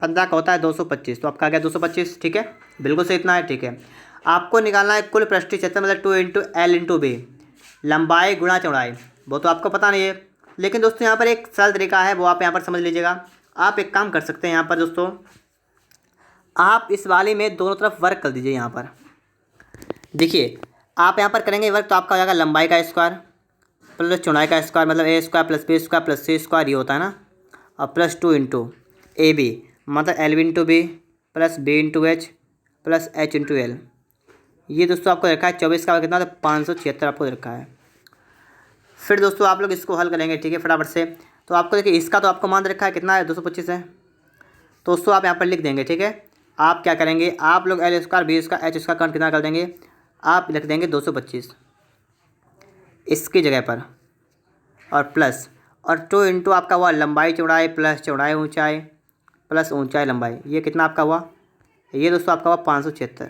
15 का होता है 225, तो आपका आ गया 225, ठीक है, बिल्कुल सही, इतना है, ठीक है। आपको निकालना है कुल पृष्ठीय क्षेत्रफल, मतलब 2 इंटू एल इंटू बी, लंबाई गुणा चौड़ाई, वो तो आपको पता नहीं है, लेकिन दोस्तों यहाँ पर एक सरल तरीका है, वो आप यहाँ पर समझ लीजिएगा। आप एक काम कर सकते हैं यहाँ पर दोस्तों, आप इस वाले में दोनों तरफ वर्क कर दीजिए। यहाँ पर देखिए, आप यहाँ पर करेंगे वर्क तो आपका हो जाएगा लंबाई का स्क्वायर प्लस चौड़ाई का स्क्वायर, मतलब A square plus B square plus C square, ये होता है ना, और प्लस 2 इंटू ए बी, मतलब L B into B plus B into H plus H into L, ये दोस्तों आपको रखा है 24 का कितना, तो 576 आपको रखा है। फिर दोस्तों आप लोग इसको हल करेंगे, ठीक है, फटाफट से। तो आपको देखिए, इसका तो आपको मान रखा है कितना है, 225 है, तो दोस्तों आप यहाँ पर लिख देंगे, ठीक है। आप क्या करेंगे, आप लोग L square B square H square कितना कर देंगे, आप लिख देंगे 225 इसकी जगह पर, और प्लस और 2 इंटू आपका हुआ लंबाई चौड़ाई प्लस चौड़ाई ऊंचाई प्लस ऊंचाई लंबाई, ये कितना आपका हुआ, ये दोस्तों आपका हुआ 576।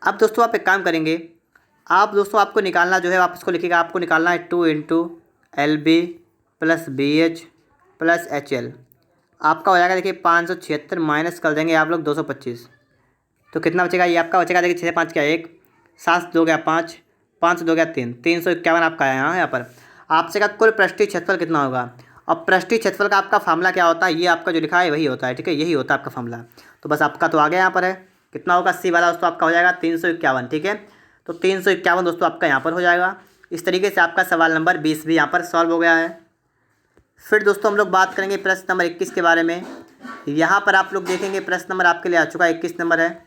अब दोस्तों आप एक काम करेंगे, आप दोस्तों आपको निकालना जो है, आप इसको लिखिएगा, आपको निकालना है 2 into L B plus B H plus H L, आपका हो जाएगा देखिए 576 माइनस कर देंगे आप लोग 225, तो कितना बचेगा, ये आपका बचेगा देखिए 6 5 क्या 1, 7 2 गया 5, 5 2 गया 3, 351 आपका है यहाँ पर। आपसे का कुल पृष्ठीय क्षेत्रफल कितना होगा, और पृष्ठीय क्षेत्रफल का आपका फार्मूला क्या होता है, ये आपका जो लिखा है वही होता है, ठीक है, यही होता है आपका फार्मूला। तो बस आपका तो आ गया यहाँ पर है, कितना होगा, सी वाला दोस्तों आपका हो जाएगा 351, ठीक है, तो 351 दोस्तों आपका यहाँ पर हो जाएगा। इस तरीके से आपका सवाल नंबर 20 भी यहाँ पर सॉल्व हो गया है। फिर दोस्तों हम लोग बात करेंगे प्रश्न नंबर 21 के बारे में। यहाँ पर आप लोग देखेंगे प्रश्न नंबर आपके लिए आ चुका है, 21 नंबर है।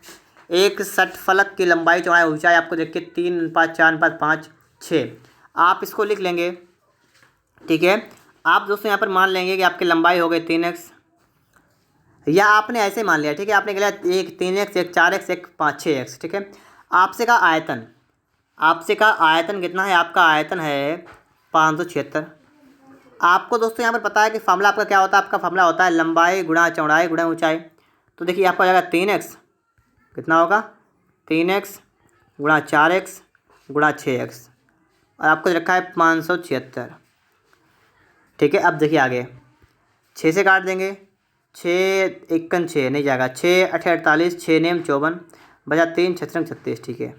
एक षटफलक की लंबाई चौड़ाई ऊंचाई आपको देखिए 3 5 4 5 5 6, आप इसको लिख लेंगे, ठीक है। आप दोस्तों यहाँ पर मान लेंगे कि आपकी लंबाई हो गई 3x, या आपने ऐसे मान लिया, ठीक है, आपने कहा एक 3x एक 4x एक 5 6x, ठीक है। आपसे का आयतन, आपसे का आयतन कितना है, आपका आयतन है 576। आपको दोस्तों यहाँ पर पता है कि फार्मूला आपका क्या होता है, आपका फार्मूला होता है लंबाई गुणा चौड़ाई गुणा ऊंचाई। तो देखिए आपका हो जाएगा 3x, कितना होगा 3x गुणा 4x गुणा 6x, और आपको रखा है 576, ठीक है। अब देखिए आगे 6 से काट देंगे, 6 1 6 नहीं जाएगा, 6 8 48 6 9 54, बचा 3 6 36, ठीक है।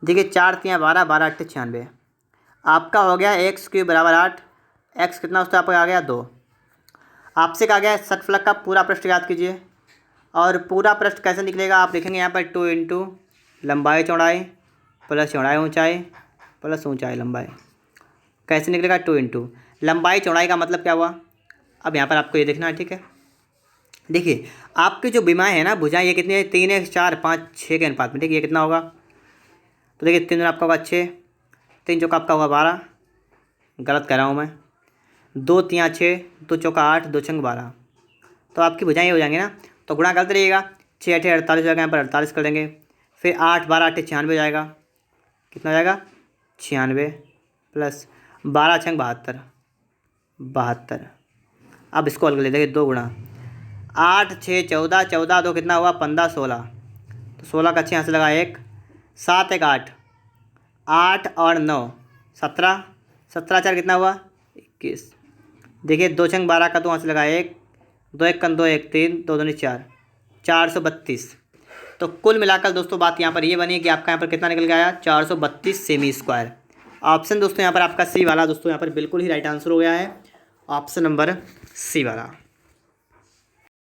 देखिए 4 3 12 12 8 96, आपका हो गया x क्यूब बराबर 8, x कितना उसका आपका आ गया 2। आपसे कहा गया है षटफलक का पूरा पृष्ठ याद कीजिए, और पूरा पृष्ठ कैसे निकलेगा, आप लिखेंगे यहाँ पर 2 इंटू लंबाई चौड़ाई प्लस चौड़ाई ऊंचाई प्लस ऊंचाई लंबाई, कैसे निकलेगा 2 इंटू लंबाई चौड़ाई का मतलब क्या हुआ, अब यहाँ पर आपको ये देखना है, ठीक है। देखिए आपकी जो विमाएँ हैं ना, भुजाएं, ये कितनी है 3 4 5 6 के अनुपात में, ठीक है, ये कितना होगा, तो देखिए 3 आपका होगा 6, 3 चौका आपका होगा 12, गलत कह रहा हूँ मैं, 2 3 6 2 चौका 8 2 छंग 12, तो आपकी भुजाएं ये हो जाएंगी ना, तो गुणा करते रहिएगा, 6 8 48 हो जाएगा, यहाँ पर 48 कर देंगे, फिर 8 12 8 96 हो जाएगा, कितना हो जाएगा 96 प्लस 12 छंग 72 72। अब इसको हल कर लेते हैं, 2 गुणा 8 6 14 14 2 कितना हुआ 15 16, तो 16 का 6 यहाँ से लगा 1, 7 1 8 8 और 9 17, 17 4 कितना हुआ 21। देखिए 2 छंग 12 का 2 यहाँ से लगा 1, 2 1 2 1 3 2 2 4 432। तो कुल मिलाकर दोस्तों बात यहाँ पर ये बनी कि आपका यहाँ पर कितना निकल गया 432 सेमी स्क्वायर। ऑप्शन दोस्तों यहाँ पर आपका सी वाला दोस्तों यहाँ पर बिल्कुल ही राइट आंसर हो गया है, ऑप्शन नंबर सी वाला।